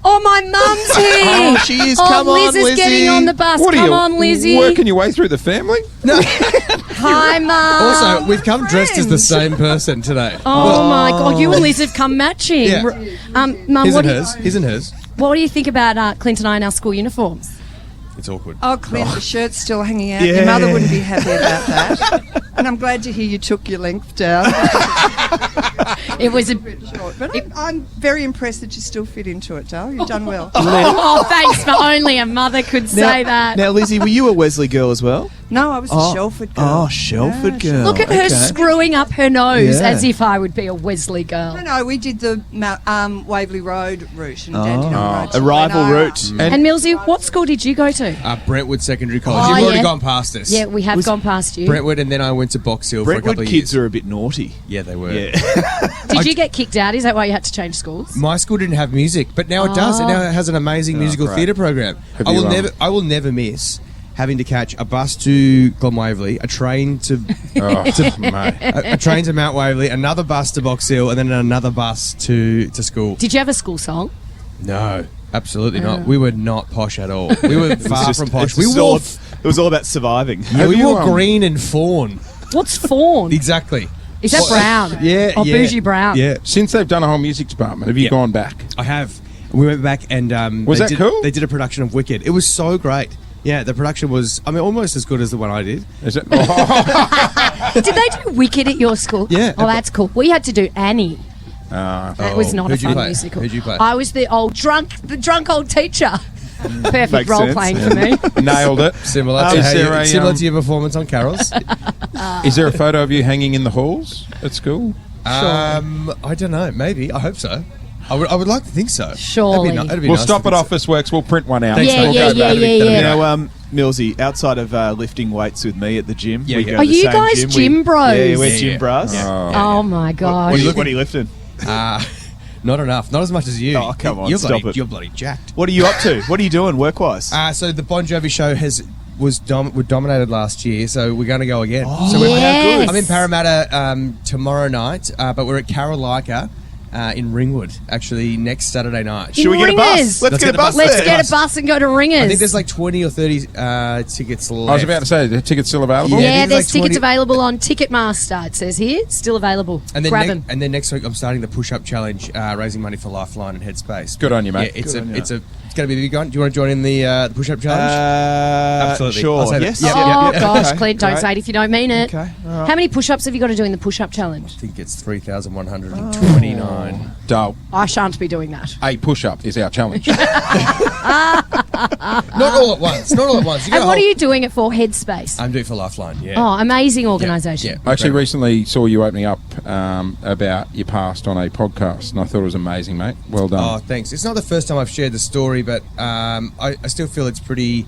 Oh, my mum's here. Oh, she is. Come on, Liz is Lizzie. getting on the bus. what are Come you on, Lizzie. working your way through the family? Hi, Mum. Also, we've come dressed as the same person today. Oh, my God. You and Liz have come matching. Yeah. Mum, His what and do, hers. His and hers. what do you think about Clint and I in our school uniforms? It's awkward. Oh, Clint, the shirt's still hanging out. Yeah. Your mother wouldn't be happy about that. And I'm glad to hear you took your length down. It was a... Short. But I'm very impressed that you still fit into it, Dale. You've done well. Oh, thanks, but only a mother could say that. Now, Lizzie, were you a Wesley girl as well? No, I was a Shelford girl. Oh, Shelford girl. Look at her Okay. screwing up her nose Yeah. as if I would be a Wesley girl. No, we did the Waverley Road route and Dandenong Road. A rival route. And Millsy, what school did you go to? Brentwood Secondary College. Oh, You've already yeah. gone past us. Yeah, we have gone past you. Brentwood, and then I went to Box Hill for a couple Brentwood of kids years. are a bit naughty. Yeah, they were. Yeah. Did you get kicked out? Is that why you had to change schools? My school didn't have music, but now it does. It now has an amazing musical great. theatre program. Have I you, will never miss having to catch a bus to Glen Waverley, a train to Mate. a train to Mount Waverley, another bus to Box Hill, and then another bus to school. Did you have a school song? No, absolutely not. We were not posh at all. We were far from posh. It was all about surviving. Yeah, we wore green and fawn. What's fawn? Exactly. Is that brown? Yeah. Or bougie brown? Yeah. Since they've done a whole music department, have you gone back? I have. We went back and Was that cool? They did a production of Wicked. It was so great. Yeah, the production was, almost as good as the one I did. Is it? Did they do Wicked at your school? Yeah. Oh, that's cool. We had to do Annie. That was not a Who'd you fun play? musical. Who'd you play? I was the drunk old teacher. Perfect Makes role sense. playing for me. Nailed it. Similar to your performance on Carols. Is there a photo of you hanging in the halls at school? I don't know. Maybe. I hope so. I would like to think so. Surely. That'd be We'll nice stop to at think Office Works. We'll print one out. Thanks, Yeah, mate. yeah, That'd be yeah, great. yeah. You know, Millsy, outside of lifting weights with me at the gym, Yeah, we yeah. go Are to the you same guys gym bros? Yeah, we're Yeah, gym yeah. bros. Oh my gosh. What are you lifting? Not enough. Not as much as you. Oh, come on, You're stop bloody, it. You're bloody jacked. What are you up to? What are you doing work-wise? So the Bon Jovi show was dominated last year, so we're going to go again. Oh, so yes. I'm in Parramatta tomorrow night, but we're at Carolika in Ringwood, actually, next Saturday night. Should we get a bus? Let's get a bus Let's there. get a bus and go to Ringers. I think there's like 20 or 30 tickets left. I was about to say, the tickets still available? Yeah, there's there's like tickets 20 available on Ticketmaster. It says here, still available. And then, Grab them. and then next week I'm starting the push-up challenge, raising money for Lifeline and Headspace. Good on you, mate. Yeah, it's Good on it's going to be a big one. Do you want to join in the push-up challenge? Absolutely. Sure. I'll say that. Yes. Yep, Oh yep, yep. gosh, Okay, Clint, don't great. say it if you don't mean it. Okay, all right. How many push-ups have you got to do in the push-up challenge? I think it's 3,129. Dull. I shan't be doing that. A push-up is our challenge. Not all at once. Not all at once. You And gotta what are hold- you doing it for? Headspace. I'm doing it for Lifeline, yeah. Oh, amazing organisation. Yeah. I actually recently saw you opening up about your past on a podcast, and I thought it was amazing, mate. Well Oh, done. thanks. It's not the first time I've shared the story, but I still feel it's pretty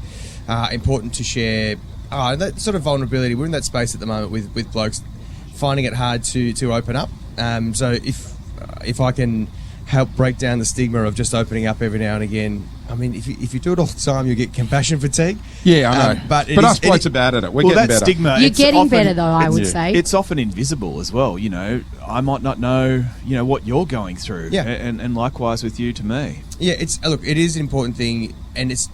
important to share that sort of vulnerability. We're in that space at the moment with blokes finding it hard to open up. So if I can help break down the stigma of just opening up every now and again. I mean, if you do it all the time, you get compassion fatigue. Yeah, I know. But us blokes are bad at it. We're getting that better. stigma. You're it's getting often- better, though, I would it's- say. It's often invisible as well. You know, I might not know, what you're going through. Yeah. And likewise with you to me. Yeah, it is an important thing, and it's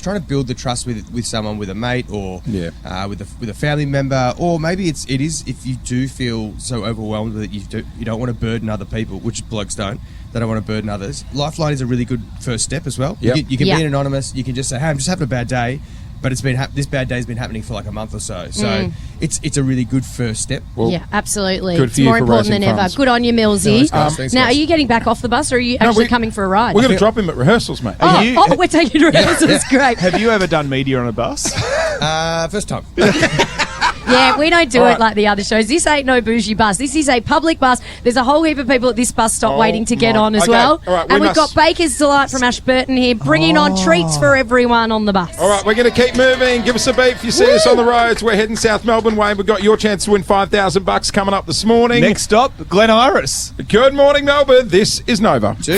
trying to build the trust with someone, with a mate, or with a family member, or maybe it is if you do feel so overwhelmed that you don't want to burden other people, which blokes don't. They don't want to burden others. Lifeline is a really good first step as well. Yep. You can be anonymous. You can just say, "Hey, I'm just having a bad day," but it's been this bad day's been happening for like a month or so. So it's a really good first step. Well, yeah, absolutely. good It's for you more for important than raising ever. funds. Good on you, Millsy. Thanks, Now, guys. are you getting back off the bus, or are you actually coming for a ride? We're going to drop him at rehearsals, mate. We're taking rehearsals. Great. Have you ever done media on a bus? First time. Yeah, we don't do it like the other shows. This ain't no bougie bus. This is a public bus. There's a whole heap of people at this bus stop waiting to get on as Okay, well. all right, and we we've must- got Baker's Delight from Ashburton here, bringing on treats for everyone on the bus. All right, we're going to keep moving. Give us a beat if you see us on the roads. We're heading South Melbourne way. We've got your chance to win $5,000 coming up this morning. Next stop, Glen Iris. Good morning, Melbourne. This is Nova. The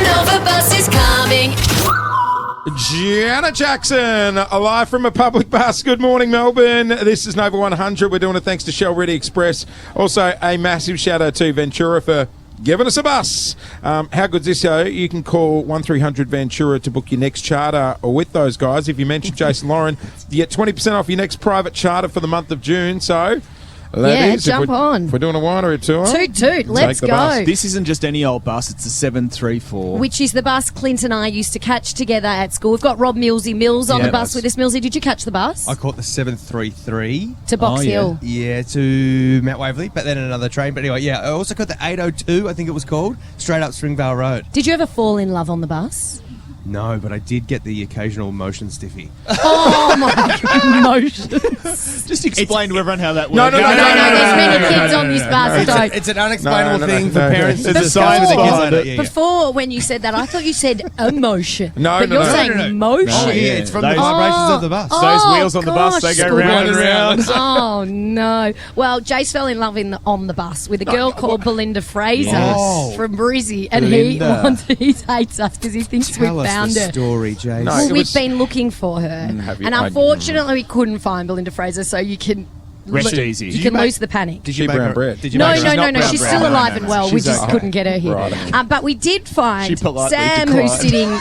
Nova bus is coming. Janet Jackson, live from a public bus. Good morning, Melbourne. This is Nova 100. We're doing it thanks to Shell Ready Express. Also, a massive shout out to Ventura for giving us a bus. How good's this, though? You can call 1300 Ventura to book your next charter with those guys. If you mention Jason Lauren, you get 20% off your next private charter for the month of June. So, ladies, jump on. If we're doing a winery tour, Toot, let's take the bus. go. This isn't just any old bus, it's a 734. Which is the bus Clint and I used to catch together at school. We've got Rob Millsy Mills on Yeah, the bus nice. with us. Millsy, did you catch the bus? I caught the 733 To Box Hill. Yeah, to Mount Waverley, but then another train. But anyway, yeah, I also got the 802, I think it was called, straight up Springvale Road. Did you ever fall in love on the bus? No, but I did get the occasional motion stiffy. Oh my God, emotions. Just explain to everyone how that works. No, There's many kids on this bus. Don't. It's an unexplainable thing for no. parents. There's a to science discuss with the kids. behind it. Yeah, yeah. Before, when you said that, I thought you said emotion. No, but no, you're no. saying No. motion. Oh, yeah, it's from the Those- vibrations of the bus. Those wheels on the bus, they go round and round. Oh no! Well, Jace fell in love on the bus with a girl called Belinda Fraser Yes. from Brizzy, and Belinda. he hates us because he thinks Tell we us found the her. story, Jason. No, Well, it we've was- been looking for her, have you- and I- unfortunately, we couldn't find Belinda Fraser. So you can Rest easy. You can lose the panic. Did you make brown bread? Did you No. make her- She's still alive and well. We She's just okay. couldn't get her here. Right. But we did find She politely Sam, declined. who's sitting.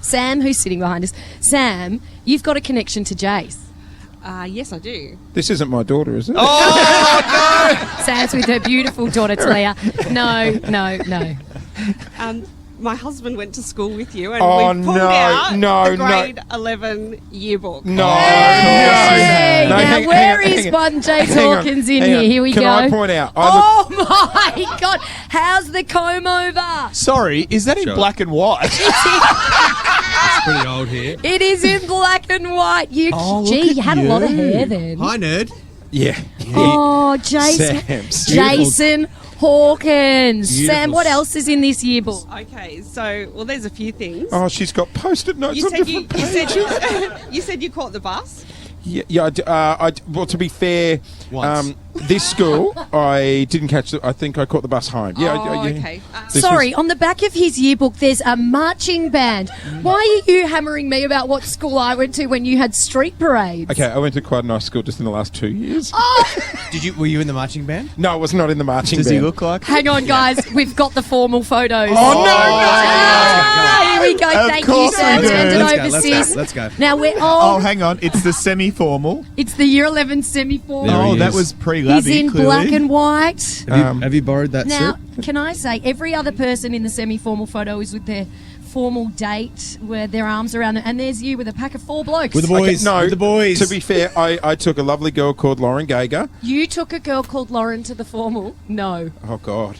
Sam, who's sitting behind us. Sam, you've got a connection to Jace. Yes, I do. This isn't my daughter, is it? Sam's with her beautiful daughter Talia. No. My husband went to school with you, and Oh, we pulled no, out no, the no. grade 11 yearbook. No. Hey, No, now hang on, where hang on, is hang on. one Jace Hang on, Hawkins in hang here? on. Here we Can go. I point out? Oh my God! How's the comb over? Sorry, is that in black and white? It's pretty old here. It is in black and white. You had a lot of hair then. Hi, nerd. Yeah. Oh, Jason. Sam's. Jason Hawkins. Sam, Beautiful. what else is in this yearbook? Okay, so there's a few things. Oh, she's got post-it notes You on said you, different you pages. said you said you caught the bus. Yeah, well, to be fair, Once. this school, I didn't catch I think I caught the bus home. Yeah, Oh, yeah. okay. This Sorry, was- on the back of his yearbook, there's a marching band. Why are you hammering me about what school I went to when you had street parades? Okay, I went to quite a nice school just in the last 2 years. Were you in the marching band? No, I was not in the marching Does band. he look like? Hang on, guys. We've got the formal photos. Oh, no! Ah, here we go. Of Thank you, course Sam. we do. Turned it Let's go, over, let's go, sis. let's go. Now we're Oh, hang on. It's the semi-formal. It's the Year 11 semi-formal. There Oh, he that is. was pre-labby, He's in clearly. black and white. Have you borrowed that Now, suit? can I say, every other person in the semi-formal photo is with their formal date, with their arms around it, and there's you with a pack of 4 blokes. With the boys. No, With the boys. To be fair, I took a lovely girl called Lauren Gager. You took a girl called Lauren to the formal? No. Oh, God.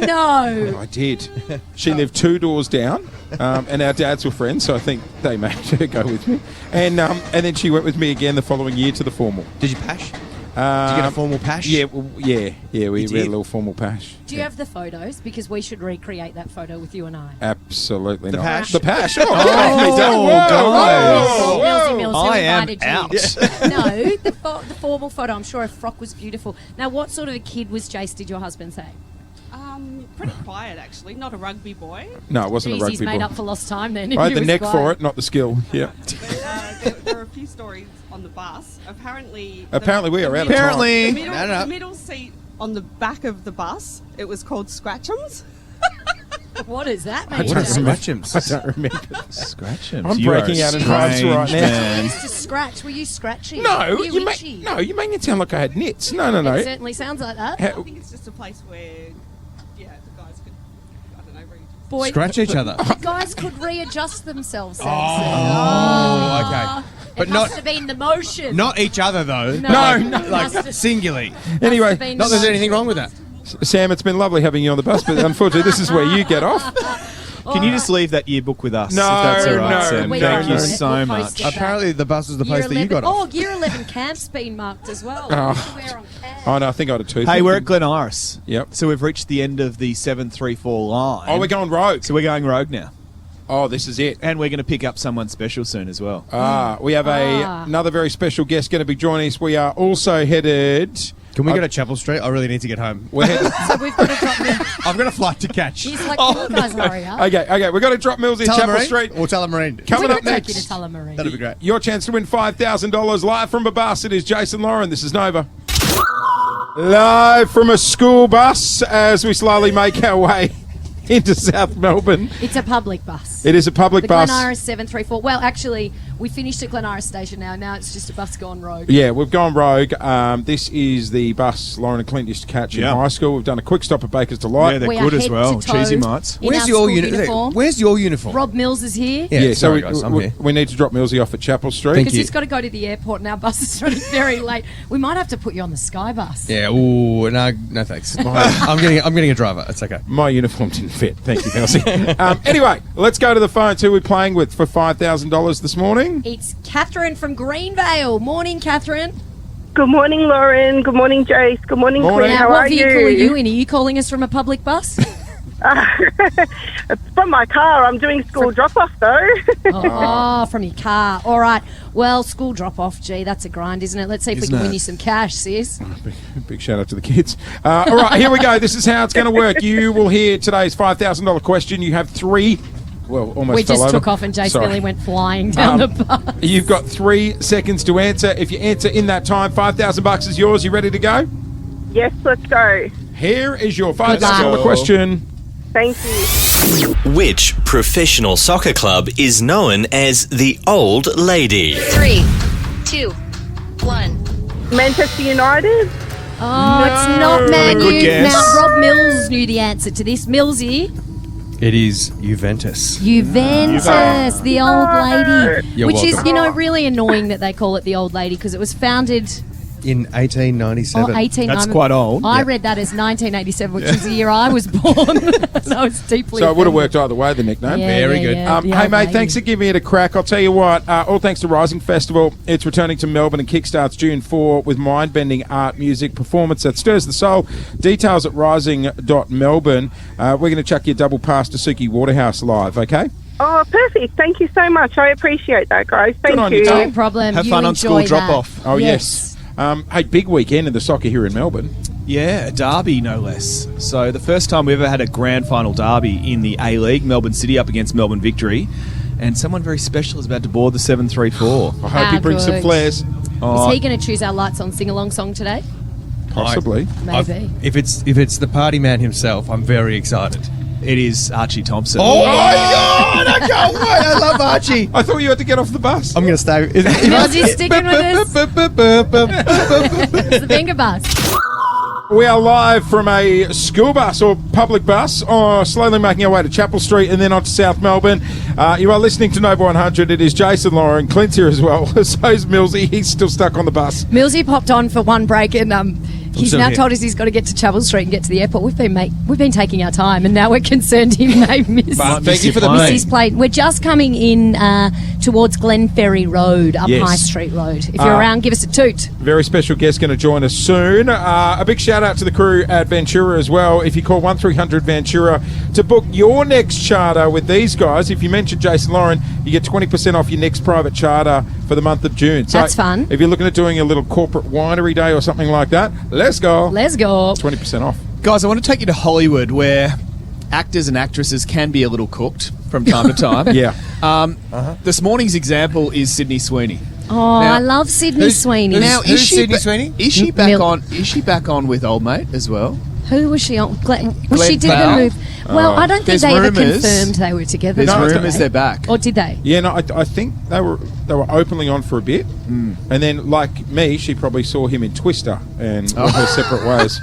No. I did. She lived 2 doors down, and our dads were friends, so I think they made her go with me. And then she went with me again the following year to the formal. Did you pash? Did you get a formal pash? Yeah, we had a did? little formal pash. Do you have the photos? Because we should recreate that photo with you and I. Absolutely The not. pash? The pash. Oh, guys. Millsy Mills, who I am invited you? out. No, the formal photo. I'm sure her frock was beautiful. Now, what sort of a kid was Jace, did your husband say? Pretty quiet, actually. Not a rugby boy. No, it wasn't Jeez, a he's rugby made boy. up for lost time then. I had He the was neck quiet. for it, not the skill. Yeah. There are a few stories on the bus. Apparently We are out of Apparently. the middle, No, no. the middle seat on the back of the bus, it was called Scratchums. What does that mean? I don't Jace? remember. Scratchums. I don't remember. Scratch him. I'm breaking out in hives right now. Man. Used to scratch. Were you scratchy? No, Were you itchy? make it sound like I had nits. No. It certainly sounds like that. I think it's just a place where, the guys could, I don't know, read. Boy, Scratch each other. the guys could readjust themselves. Sam Oh, said. okay. It But must not have been the motion. not each other though. No, Like- no. like Must have- singularly. Anyway, Must have been Not the that there's motion. anything wrong with that. Sam, it's been lovely having you on the bus, but unfortunately, this is where you get off. Can you just leave that yearbook with us? No, if that's all right, no, Sam. We Thank won't. you so We'll much. post it back. Apparently, the bus was the place Year that you 11 got off. Oh, Year 11 camp's been marked as well. Oh. What did you wear on camp? Oh, no, I think I had a tooth. Hey, we're at Glen Iris. Yep. So we've reached the end of the 734 line. Oh, we're going rogue. So we're going rogue now. Oh, this is it. And we're going to pick up someone special soon as well. We have another very special guest going to be joining us. We are also headed... Can we go to Chapel Street? I really need to get home. We're headed... So we've got to drop them. I've got a flight to catch. He's like, can you guys hurry up? Okay, we've got to drop Mills in Chapel Tullamarine Street. or Tullamarine? Coming We're up going to take you next, to Tullamarine. That'd be great. your chance to win $5,000 live from a bus. It is Jason Lauren. This is Nova. Live from a school bus as we slowly make our way into South Melbourne. It's a public bus. It is a public The bus. Glen Iris 734. Well, actually, we finished at Glen Iris Station now. Now it's just a bus gone rogue. Yeah, we've gone rogue. This is the bus Lauren and Clint used to catch in Yeah. high school. We've done a quick stop at Baker's Delight. Yeah, they're We are good as head well. to toe Cheesy mites. in Where's our your school uniform? Where's your uniform? Rob Mills is here. Yeah, so sorry, guys, I'm here. we need to drop Millsy off at Chapel Street. Thank Because you. he's got to go to the airport and our bus is running very late. We might have to put you on the Sky bus. Yeah. Ooh, no, thanks. I'm getting a driver. It's okay. My uniform didn't fit. Thank you, Millsy. Anyway, let's go to the phones. Who are we playing with for $5,000 this morning? It's Catherine from Greenvale. Morning, Catherine. Good morning, Lauren. Good morning, Jace. Good morning, Morning. Clint. Now, How what are vehicle you? are you in? Are you calling us from a public bus? It's from my car. I'm doing school drop-off, though. Oh, from your car. All right. Well, school drop-off, gee, that's a grind, isn't it? Let's see if we Isn't can win it? you some cash, sis. Big shout out to the kids. All right, here we go. This is how it's going to work. You will hear today's $5,000 question. You have 3 Well, almost We fell just over. took off and Jace Sorry. Billy went flying down the bus. You've got 3 seconds to answer. If you answer in that time, $5,000 is yours. You ready to go? Yes, let's go. Here is your luck. $5,000 question. Thank you. Which professional soccer club is known as the Old Lady? 3, 2, 1. Manchester United? Oh, it's not Man Good U. guess. Now, Rob Mills knew the answer to this. Millsy. It is Juventus. Juventus, the old lady. You're which is, welcome. really annoying that they call it the old lady because it was founded In 1897. 18. That's quite old. I read that as 1987, which is the year I was born. So I was deeply So it would have offended. worked either way, the nickname. Yeah, Very yeah, good. yeah, the Hey, old mate, lady. thanks for giving it a crack. I'll tell you what, all thanks to Rising Festival. It's returning to Melbourne and kickstarts June 4 with mind-bending art, music, performance that stirs the soul. Details at rising.melbourne. We're going to chuck you a double pass to Suki Waterhouse live, okay? Oh, perfect. Thank you so much. I appreciate that, guys. Good on Thank you, you. Tom. No problem. Have You fun on school enjoy that. drop-off. Oh, yes. Hey, big weekend in the soccer here in Melbourne. Yeah, a derby no less. So the first time we ever had a grand final derby in the A-League, Melbourne City up against Melbourne Victory, and someone very special is about to board the 734. I hope he brings some good. flares. Oh, Is he going to choose our Lights On sing-along song today? Possibly. Maybe. If it's the party man himself, I'm very excited. it is Archie Thompson. Oh my God! I can't wait. I love Archie. I thought you had to get off the bus. I'm going to stay. Mills is sticking with us. It's the finger bus. We are live from a school bus or public bus, slowly making our way to Chapel Street and then on to South Melbourne. You are listening to Nova 100. It is Jason, Lauren, Clint here as well. So is Millsy. He's still stuck on the bus. Millsy popped on for one break and he's still now here. told us he's got to get to Chapel Street and get to the airport. We've been taking our time and now we're concerned he may miss. Thank you for the miss his plane. We're just coming in towards Glenferrie Road, up Yes. High Street Road. If you're around, give us a toot. Very special guest going to join us soon. A big shout out to the crew at Ventura as well. If you call 1300 Ventura to book your next charter with these guys, if you mention Jason Lauren, you get 20% off your next private charter for the month of June. So That's fun. If you're looking at doing a little corporate winery day or something like that, let's go. Let's go. 20% off. Guys, I want to take you to Hollywood where actors and actresses can be a little cooked from time to time. Yeah. This morning's example is Sydney Sweeney. Oh, Now- I love Sydney Sweeney. Who's Sydney Sweeney? Is she back Mil- on? Is she back on with Old Mate as well? Who was she on? Glenn Glenn she did Powell? the move. Well, I don't think There's they ever rumours- confirmed they were together. There's did rumours they? they're back. Or did they? Yeah, no, I think they were openly on for a bit, and then like me, she probably saw him in Twister and went her separate ways.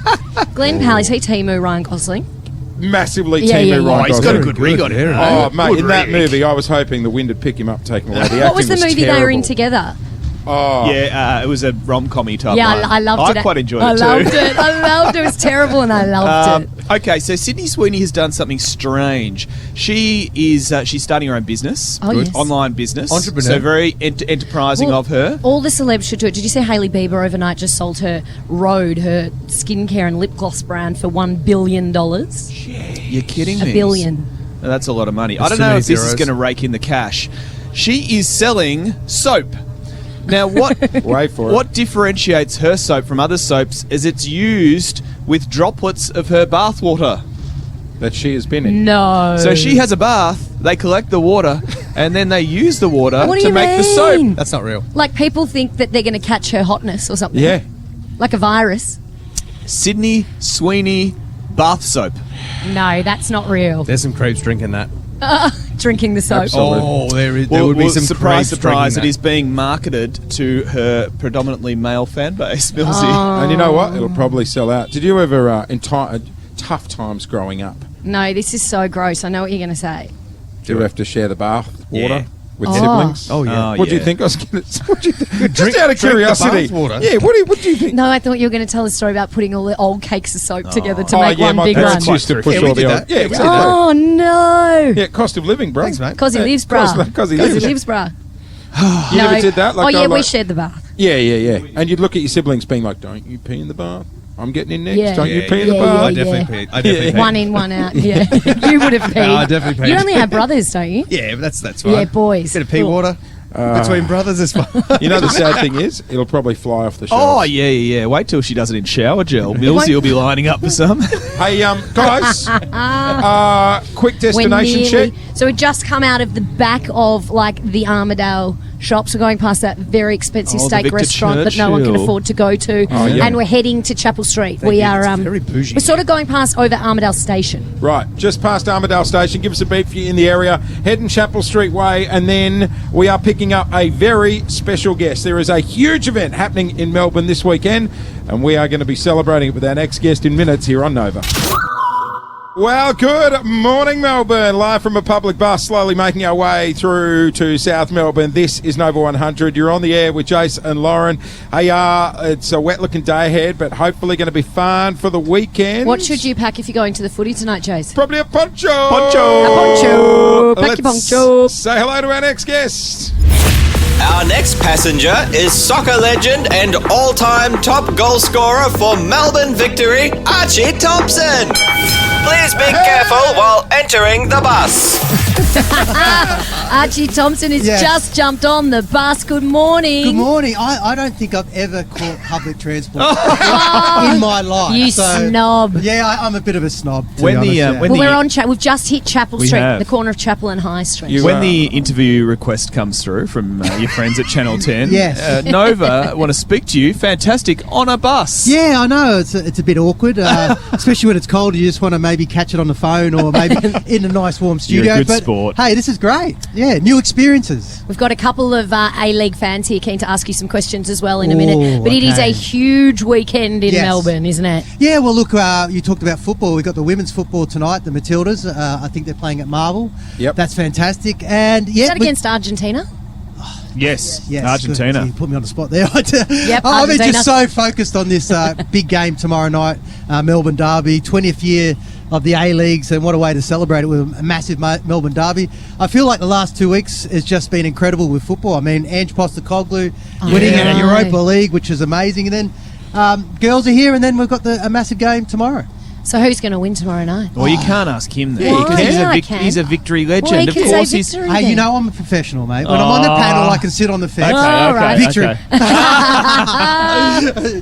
Glenn Powell, is he Timu Ryan Gosling? Massively Yeah, Timu yeah, yeah. Ryan Oh, he's got a Gosling. good rig on him. Oh, mate, Good in that rig. movie, I was hoping the wind would pick him up, taking away the acting. What was the movie they were in terrible. together? Oh, Yeah, it was a rom-com-y type. Yeah, one. I loved it. I quite enjoyed I it too. loved it. I loved it. It was terrible, and I loved it. Okay, so Sydney Sweeney has done something strange. She is she's starting her own business, Oh, yes. online business, Entrepreneur. So very enterprising Well, of her. All the celebs should do it. Did you see Hailey Bieber overnight just sold her Rhode, her skincare and lip gloss brand, for $1 billion? You're kidding A me? billion. Now, that's a lot of money. I That's don't too know many if this is zeros. going to rake in the cash. She is selling soap. Now, what Wait for it. what differentiates her soap from other soaps is it's used with droplets of her bathwater. that she has been in. No. So she has a bath, they collect the water, and then they use the water What do to you make the mean? soap. That's not real. Like people think that they're going to catch her hotness or something. Yeah. Like a virus. Sydney Sweeney bath soap. No, that's not real. There's some creeps drinking that. Drinking the soap. Absolutely. Oh, there would be some surprise, creeps surprise! drinking It is being marketed to her predominantly male fan base, Millsy. Oh. And you know what? It'll probably sell out. Did you ever tough times growing up? No, this is so gross. I know what you're going to say. Do you have to share the bath water Yeah. with Oh. siblings? Oh, yeah. What do you yeah. think I was going to? What do you think? Drink- Just out of drink the curiosity. bath water. Yeah. What do you think? No, I thought you were going to tell a story about putting all the old cakes of soap together to Oh, make yeah, one my big parents one. used to push Yeah, we all the did old. that. Yeah, Yeah, we exactly. did that. Oh, no. Yeah, cost of living, bro. Thanks, mate. Because he lives, bruh. Because he Because he lives. lives, bruh. You never did that? Oh, yeah, go we like- shared the bath. Yeah. And you'd look at your siblings being like, don't you pee in the bath? I'm getting in next. Yeah. Don't you Yeah, pee in the yeah, bath? I definitely peed. I definitely peed. One in, one out. Yeah. You would have peed. I definitely peed. You only have brothers, don't you? Yeah, but that's fine. Yeah, boys. Bit of pea Cool. water. Between brothers as well. You know the sad thing is, it'll probably fly off the shelf. Oh, yeah. Wait till she does it in shower gel. Millsy will be lining up for some. Hey, guys, quick destination check. So we just come out of the back of like the Armadale shops. We're going past that very expensive the steak Victor restaurant that no one can Churchill. afford to go to, yeah. and we're heading to Chapel Street. Thank we you. are It's very bougie. we're sort of going past over Armadale Station. Right, just past Armadale Station. Give us a beat if you're in the area. Heading Chapel Street Way, and then we are picking up a very special guest. There is a huge event happening in Melbourne this weekend, and we are going to be celebrating it with our next guest in minutes here on Nova. Well, good morning, Melbourne. Live from a public bus, slowly making our way through to South Melbourne. This is Nova 100. You're on the air with Jason and Lauren. Hey, it's a wet-looking day ahead, but hopefully going to be fun for the weekend. What should you pack if you're going to the footy tonight, Jace? Probably a poncho. A poncho. Pack your Let's poncho. say hello to our next guest. Our next passenger is soccer legend and all-time top goal scorer for Melbourne Victory, Archie Thompson. Please be careful while entering the bus. Archie Thompson has just jumped on the bus. Good morning. Good morning. I don't think I've ever caught public transport in my life. You snob. Yeah, I'm a bit of a snob. When we're on we've just hit Chapel We Street, have. the corner of Chapel and High Street. When the interview request comes through from your friends at Channel 10, Yes. Nova want to speak to you. Fantastic. On a bus. Yeah, I know. It's a bit awkward, especially when it's cold. You just want to maybe catch it on the phone or maybe in a nice warm studio. You're a good but sport. Hey, this is great. Yeah, new experiences. We've got a couple of A-League fans here keen to ask you some questions as well in a minute. Ooh, But it is okay. a huge weekend in Yes. Melbourne, isn't it? Yeah, well, look, you talked about football. We've got the women's football tonight, the Matildas. I think they're playing at Marvel. Yep. That's fantastic. And Is yeah, that against Argentina? Yes. Yes, Argentina. good. You put me on the spot there. Yep, I've been Argentina. just so focused on this big game tomorrow night, Melbourne Derby, 20th year of the A-Leagues, and what a way to celebrate it with a massive Melbourne Derby. I feel like the last 2 weeks has just been incredible with football. I mean, Ange Postecoglou winning Yeah. the Europa League, which is amazing, and then girls are here, and then we've got a massive game tomorrow. So who's going to win tomorrow night? Well, you can't ask him that. Yeah, you because can. I can. he's a victory Well, legend. he Of can say course he's... victory Hey, then. you know I'm a professional, mate. When I'm on the panel, I can sit on the fence. right. Victory.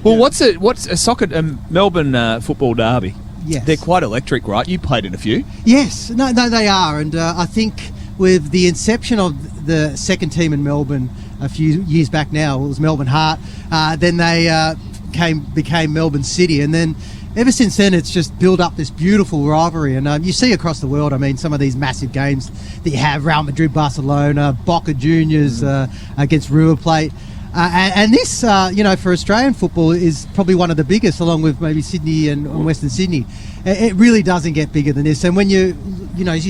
Well, what's a soccer Melbourne football derby? Yes. They're quite electric, right? You played in a few. Yes, no, they are, and I think with the inception of the second team in Melbourne a few years back now, it was Melbourne Heart. Then they became Melbourne City, and then ever since then, it's just built up this beautiful rivalry. And you see across the world, I mean, some of these massive games that you have: Real Madrid, Barcelona, Boca Juniors against River Plate. And this, for Australian football is probably one of the biggest, along with maybe Sydney and Western Sydney. It really doesn't get bigger than this. And when you're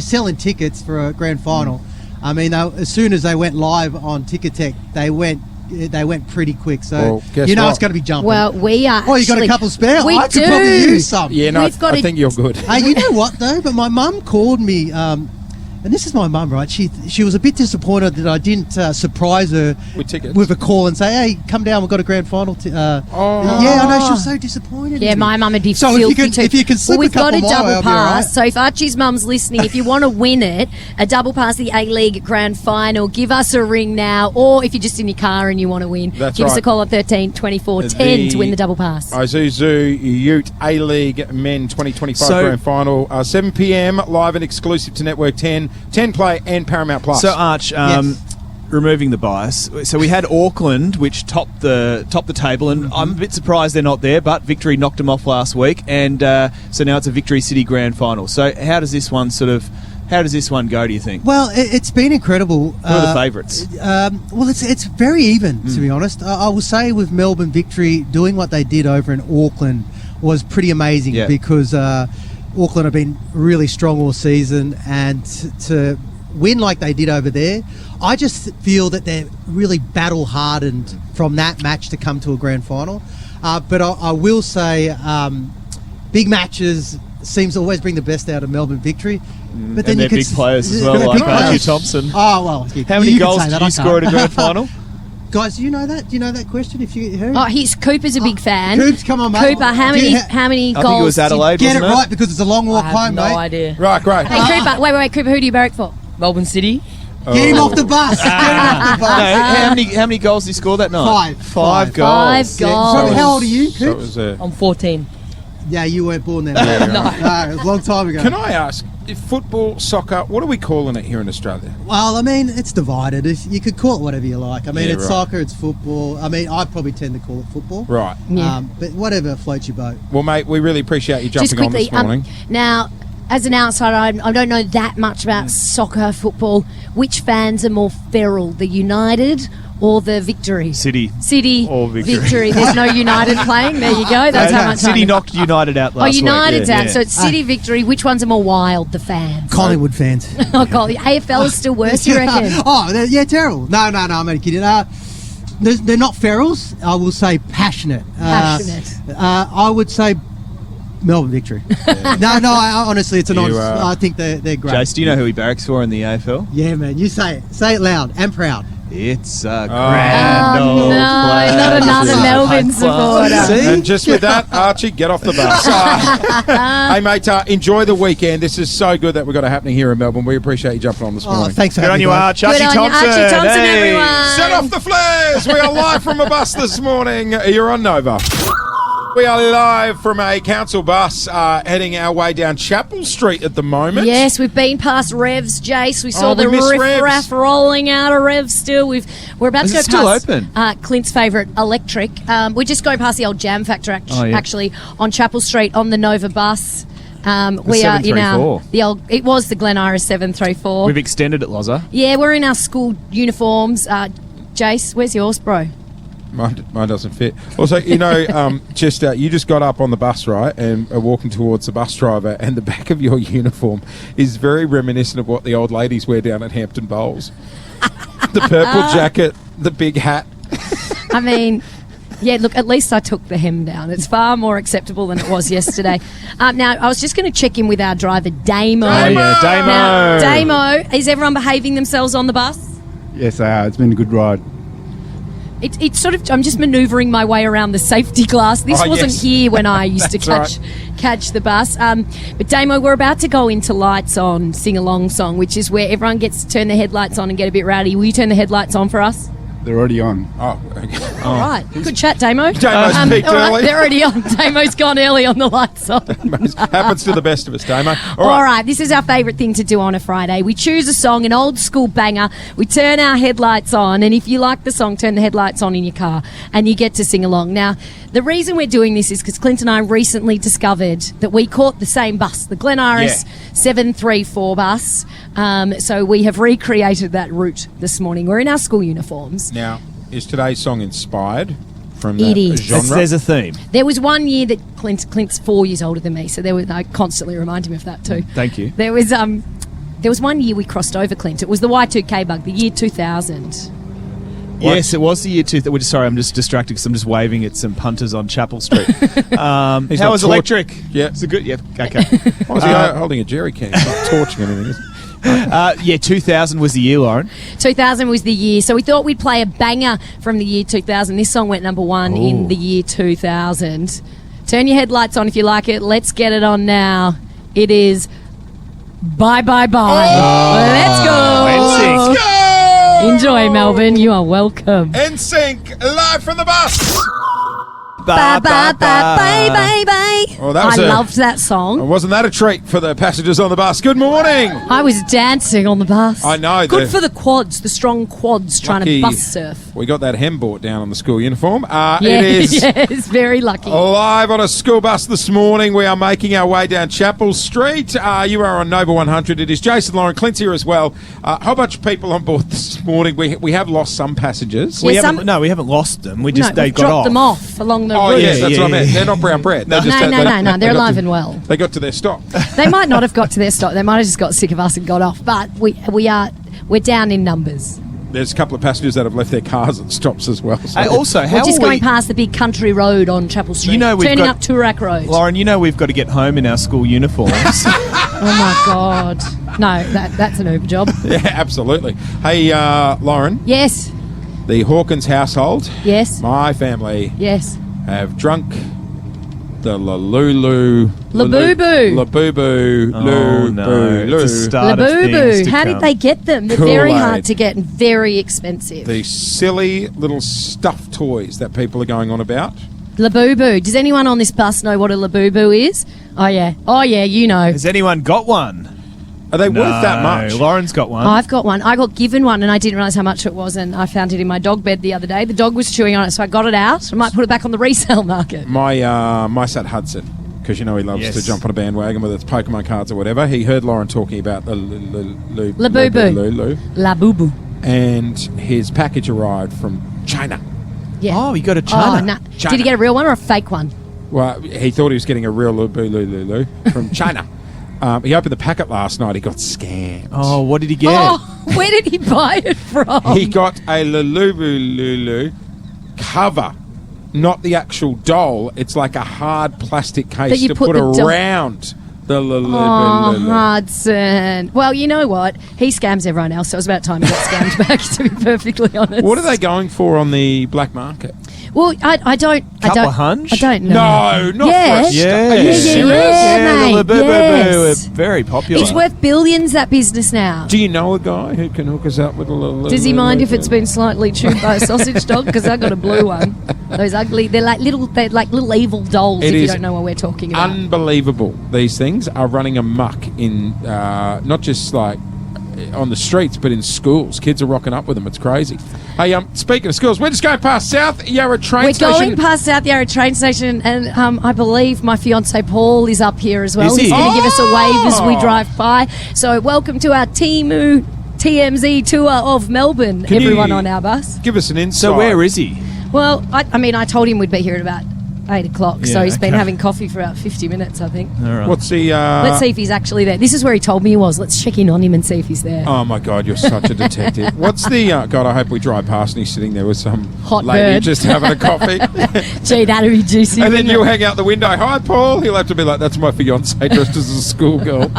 selling tickets for a grand final, I mean, as soon as they went live on Ticketek, they went pretty quick. So Well, guess it's what? going to be jumping. Well, we are. Oh, you got a actually- couple spare? We I do. could probably use some. Yeah, no, We've got I think you're good. Hey, you know what though? But my mum called me, and this is my mum, right? She was a bit disappointed that I didn't surprise her With tickets? with a call and say, "Hey, come down, we've got a grand final." Yeah, I know she was so disappointed. Yeah, in me. my mum would be So filthy if you can too. slip Well, we've a couple got a my double way, I'll be pass. all right. So if Archie's mum's listening, if you want to win it, a double pass the A-League Grand Final, give us a ring now. Or if you're just in your car and you want to win, That's give us a right. call on 13 24 10 to win the double pass. Isuzu Ute A-League Men 2025 So- Grand Final, 7 p.m, live and exclusive to Network 10, 10 Play and Paramount Plus. So Arch, Yes. removing the bias. So we had Auckland, which topped the table, and I'm a bit surprised they're not there. But Victory knocked them off last week, and so now it's a Victory City Grand Final. So how does this one go? Do you think? Well, it's been incredible. Who are the favourites? Well, it's very even, to be honest. I will say with Melbourne Victory doing what they did over in Auckland was pretty amazing Yeah. because Auckland have been really strong all season, and to win like they did over there, I just feel that they're really battle hardened from that match to come to a grand final. But I will say, big matches seems to always bring the best out of Melbourne Victory. But then And you they're big players as well, like Archie Thompson. Oh well, How many goals did you score at a grand final? Guys, do you know that? Do you know that question? If you heard? Oh, Cooper's a big fan. Coops, come on, mate. Cooper, how Do you many I goals? think it was Adelaide, Get it wasn't right because it's a long walk home, mate. idea. Right, great. Hey, Cooper, wait, Cooper, who do you barrack for? Melbourne City. Get him off the bus. Get him off the bus. No, how many goals did he score that night? Five goals. 5 goals. How old are you? So it was I'm 14. Yeah, you weren't born then. No. It was a long time ago. Can I ask, if football, soccer, what are we calling it here in Australia? Well, I mean, it's divided. You could call it whatever you like. I mean, Yeah, it's right. soccer, it's football. I mean, I probably tend to call it football. Right. Yeah. But whatever floats your boat. Well, mate, we really appreciate you jumping Just quickly, on this morning. now, as an outsider, I don't know that much about soccer, football. Which fans are more feral, the United or the Victory? City. Or Victory. Victory. There's no United playing. There you go. That's how much City I know. knocked United out last week. United's Yeah. out. So it's City, Victory. Which ones are more wild, the fans? Collingwood fans. Oh, God. AFL is still worse, you reckon? Yeah, terrible. No, I'm only kidding. They're not ferals. I will say passionate. Passionate. I would say Melbourne Victory. Honestly, it's an honest. I think they're great. Jace, do you know who he barracks for in the AFL? Yeah, man. You say it. Say it loud and proud. It's a grand old no, not another Melbourne supporter. See? And just with that, Archie, get off the bus. Hey, mate, enjoy the weekend. This is so good that we've got it happening here in Melbourne. We appreciate you jumping on this morning. Thanks for Good on having you, me, guys. Archie Good on you, Thompson. Archie Thompson, Hey. everyone. Set off the flares! We are live from a bus this morning. You're on Nova. We are live from a council bus heading our way down Chapel Street at the moment. Yes, we've been past Revs, Jace. We saw Oh, we the missed riff-raff rolling out of Revs still. We're about Is to go it still past open? Clint's favourite, Electric. We're just going past the old Jam Factor, actually, on Chapel Street on the Nova bus. We are in our 734. it was the Glen Iris 734. We've extended it, Loza. Yeah, we're in our school uniforms. Jace, where's yours, bro? Mine doesn't fit. Also, you just got up on the bus, right, and are walking towards the bus driver, and the back of your uniform is very reminiscent of what the old ladies wear down at Hampton Bowls. The purple jacket, the big hat. I mean, yeah, look, at least I took the hem down. It's far more acceptable than it was yesterday. Now, I was just going to check in with our driver, Damo. Yeah, Damo. Now, Damo, is everyone behaving themselves on the bus? Yes, they are. It's been a good ride. It's sort of, I'm just manoeuvring my way around the safety glass. This wasn't here when I used to catch the bus. But Damo, we're about to go into Lights On sing-along song, which is where everyone gets to turn their headlights on and get a bit rowdy. Will you turn the headlights on for us? They're already on. Oh, okay. All right. Good chat, Damo. Damo's peaked all right, early. they're already on. Damo's gone early on the lights on. Happens to the best of us, Damo. All right, this is our favourite thing to do on a Friday. We choose a song, an old school banger. We turn our headlights on, and if you like the song, turn the headlights on in your car, and you get to sing along. Now, the reason we're doing this is because Clint and I recently discovered that we caught the same bus, the Glen Iris 734 bus. So we have recreated that route this morning. We're in our school uniforms. Now, is today's song inspired from that It is. genre? There's a theme. There was 1 year that Clint's 4 years older than me, so I constantly remind him of that too. Thank you. There was 1 year we crossed over, Clint. It was the Y2K bug, the year 2000. Yes, it was the year 2000. Sorry, I'm just distracted because I'm just waving at some punters on Chapel Street. How was Electric? Yeah. It's a good. Yeah. Okay. Why was he holding a jerry can? He's not torching anything, is he? 2000 was the year, Lauren. 2000 was the year, so we thought we'd play a banger from the year 2000. This song went number one in the year 2000. Turn your headlights on if you like it. Let's get it on now. It is Bye Bye Bye. Let's go. Let's go! Enjoy, Melbourne. You are welcome. NSYNC live from the bus. Bye bye bye bye bye bye. Oh, that was I loved that song. Wasn't that a treat for the passengers on the bus? Good morning. I was dancing on the bus. I know. Good for the quads, the strong quads trying to bus surf. We got that hem bought down on the school uniform. Yeah, it is yes, very lucky. live on a school bus this morning. We are making our way down Chapel Street. You are on Nova 100. It is Jason, Lauren, Clint here as well. A whole bunch of people on board this morning. We have lost some passengers. We haven't lost them. We just they got dropped off. them off along the Oh, route. yes, that's what I meant. They're not brown bread. No, they're alive and well. They got to their stop. They might not have got to their stop. They might have just got sick of us and got off. But we're down in numbers. There's a couple of passengers that have left their cars at stops as well. So. Hey, also, how we're just are going past the big country road on Chapel Street. You know, turning up Toorak Road. Lauren, you know we've got to get home in our school uniforms. Oh my God! No, that's an Uber job. Yeah, absolutely. Hey, Lauren. Yes. The Hawkins household. Yes. My family. Yes. Have drunk the Lalulu. Labubu. Labubu. Oh, no. It's a start of things Labubu. to How come. did they get them? They're very Kool-Aid. hard to get and very expensive. The silly little stuffed toys that people are going on about. Labubu. Does anyone on this bus know what a Labubu is? Oh, yeah. Oh, yeah, you know. Has anyone got one? Are they worth that much? Lauren's got one. I've got one. I got given one and I didn't realise how much it was, and I found it in my dog bed the other day. The dog was chewing on it, so I got it out. I might put it back on the resale market. My son Hudson, because you know he loves Yes. to jump on a bandwagon, whether it's Pokemon cards or whatever. He heard Lauren talking about the Labubu. Labubu. And his package arrived from China. Yeah. Oh, you got a Oh, China. nah. China. Did he get a real one or a fake one? Well, he thought he was getting a real Lulu from China. He opened the packet last night. He got scammed. Oh, what did he get? Oh, where did he buy it from? He got a Lulu cover, not the actual doll. It's like a hard plastic That case you to put put the doll- around the Lulu. Oh, Hudson. Well, you know what? He scams everyone else, so it was about time he got scammed back, to be perfectly honest. What are they going for on the black market? Well, I don't hunch? I don't know. No, not Yeah. fresh. Yeah. Are you Yeah, serious? yeah, the mate, Labubu yes. are very popular. It's worth billions, that business now. Do you know a guy who can hook us up with a Lulu? Does he mind if it's been slightly chewed by a sausage dog? Because I got a blue one. Those ugly, they're like little evil dolls. It if you is don't know what we're talking about. Unbelievable. These things are running amok in not just like on the streets, but in schools. Kids are rocking up with them. It's crazy. Hey, speaking of schools, we're just going past South Yarra train We're station. going past South Yarra train station, and I believe my fiancé Paul is up here as well. Is he? He's going to give us a wave as we Oh. drive by. So welcome to our TMZ tour of Melbourne, Can everyone you on our bus. Give us an insight. So where is he? Well, I told him we'd be here at about 8 o'clock, so Yeah, he's been okay. having coffee for about 50 minutes, I think. All right. What's the... Let's see if he's actually there. This is where he told me he was. Let's check in on him and see if he's there. Oh, my God, you're such a detective. What's the... God, I hope we drive past and he's sitting there with some Hot lady bird. just having a coffee. Gee, that'd be juicy. And then wouldn't you'll it? hang out the window. Hi, Paul. He'll have to be like, that's my fiancée dressed as a schoolgirl.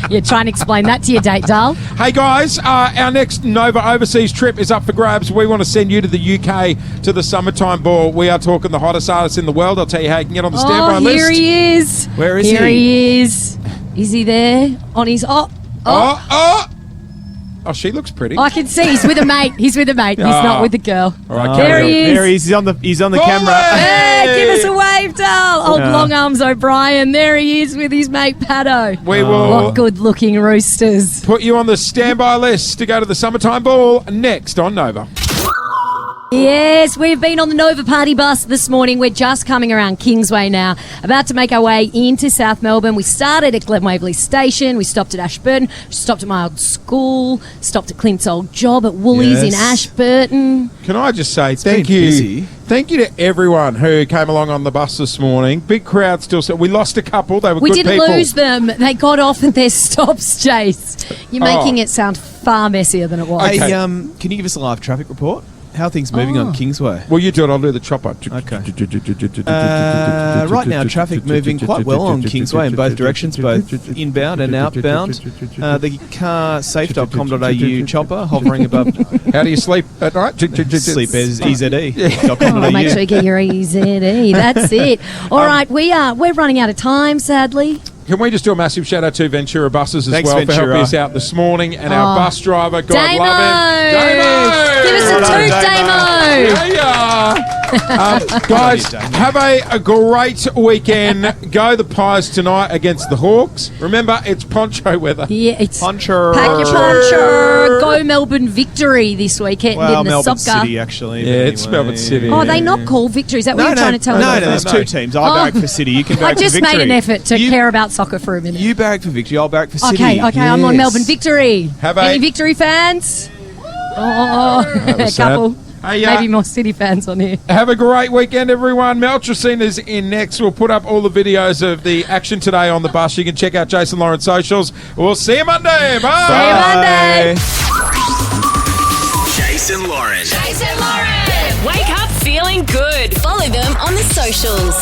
Yeah, try and explain that to your date, Dale. Hey, guys, our next Nova overseas trip is up for grabs. We want to send you to the UK to the Summertime Ball. We are talking the hottest artists in the world. I'll tell you how you can get on the standby list. Here he is. Where is Here he? he is. Is he there? On his... Oh, she looks pretty. I can see. He's with a mate. He's with a mate. He's Ah. not with the girl. All right, There carry on. he is. There he is. He's on the camera. Hey, give us a wave, Dale. Old Yeah. Long Arms O'Brien. There he is with his mate, Paddo. We will What good-looking roosters. put you on the standby list to go to the Summertime Ball next on Nova. Yes, we've been on the Nova Party bus this morning. We're just coming around Kingsway now, about to make our way into South Melbourne. We started at Glen Waverley Station, we stopped at Ashburton, stopped at my old school, stopped at Clint's old job at Woolies in Yes. Ashburton. Can I just say thank been you. busy. Thank you to everyone who came along on the bus this morning. Big crowd still. We lost a couple. They were We good didn't people. lose them. They got off at their stops, Jace. You're making it sound far messier than it was. Okay. Hey, can you give us a live traffic report? How are things moving on Kingsway? Well, you do it. I'll do the chopper. Okay. Right now, traffic moving quite well on Kingsway in both directions, both inbound and outbound. The car.safe.com.au chopper hovering above. How do you sleep at night? Sleep as EZE. Oh, make sure you get your EZE. That's it. All right, we're running out of time, sadly. Can we just do a massive shout out to Ventura Buses as Thanks, well for Ventura. helping us out this morning, and our bus driver, God Damo! love him, Damo. Give us a toot, Damo! Yeah. Guys, have a great weekend. Go the Pies tonight against the Hawks. Remember, it's poncho weather. Yeah, it's Puncher. pack your poncho. Go Melbourne Victory this weekend Well, in the Melbourne soccer. City, actually. Yeah, but it's anyway. Melbourne City. Oh, they not called Victory? Is that what you're trying to tell me? No, there's two teams. I barrack for City. You can I barrack for just Victory. made an effort to care about soccer for a minute. You barrack for Victory. I'll barrack for City. Okay, I'm on Yes. Melbourne Victory. Have Any a- Victory fans? Oh, a was sad. couple. Hey, Maybe more City fans on here. Have a great weekend, everyone. Meltracina's in next. We'll put up all the videos of the action today on the bus. You can check out Jason Lauren socials. We'll see you Monday. Bye. See you Monday. Jason Lauren. Wake up feeling good. Follow them on the socials.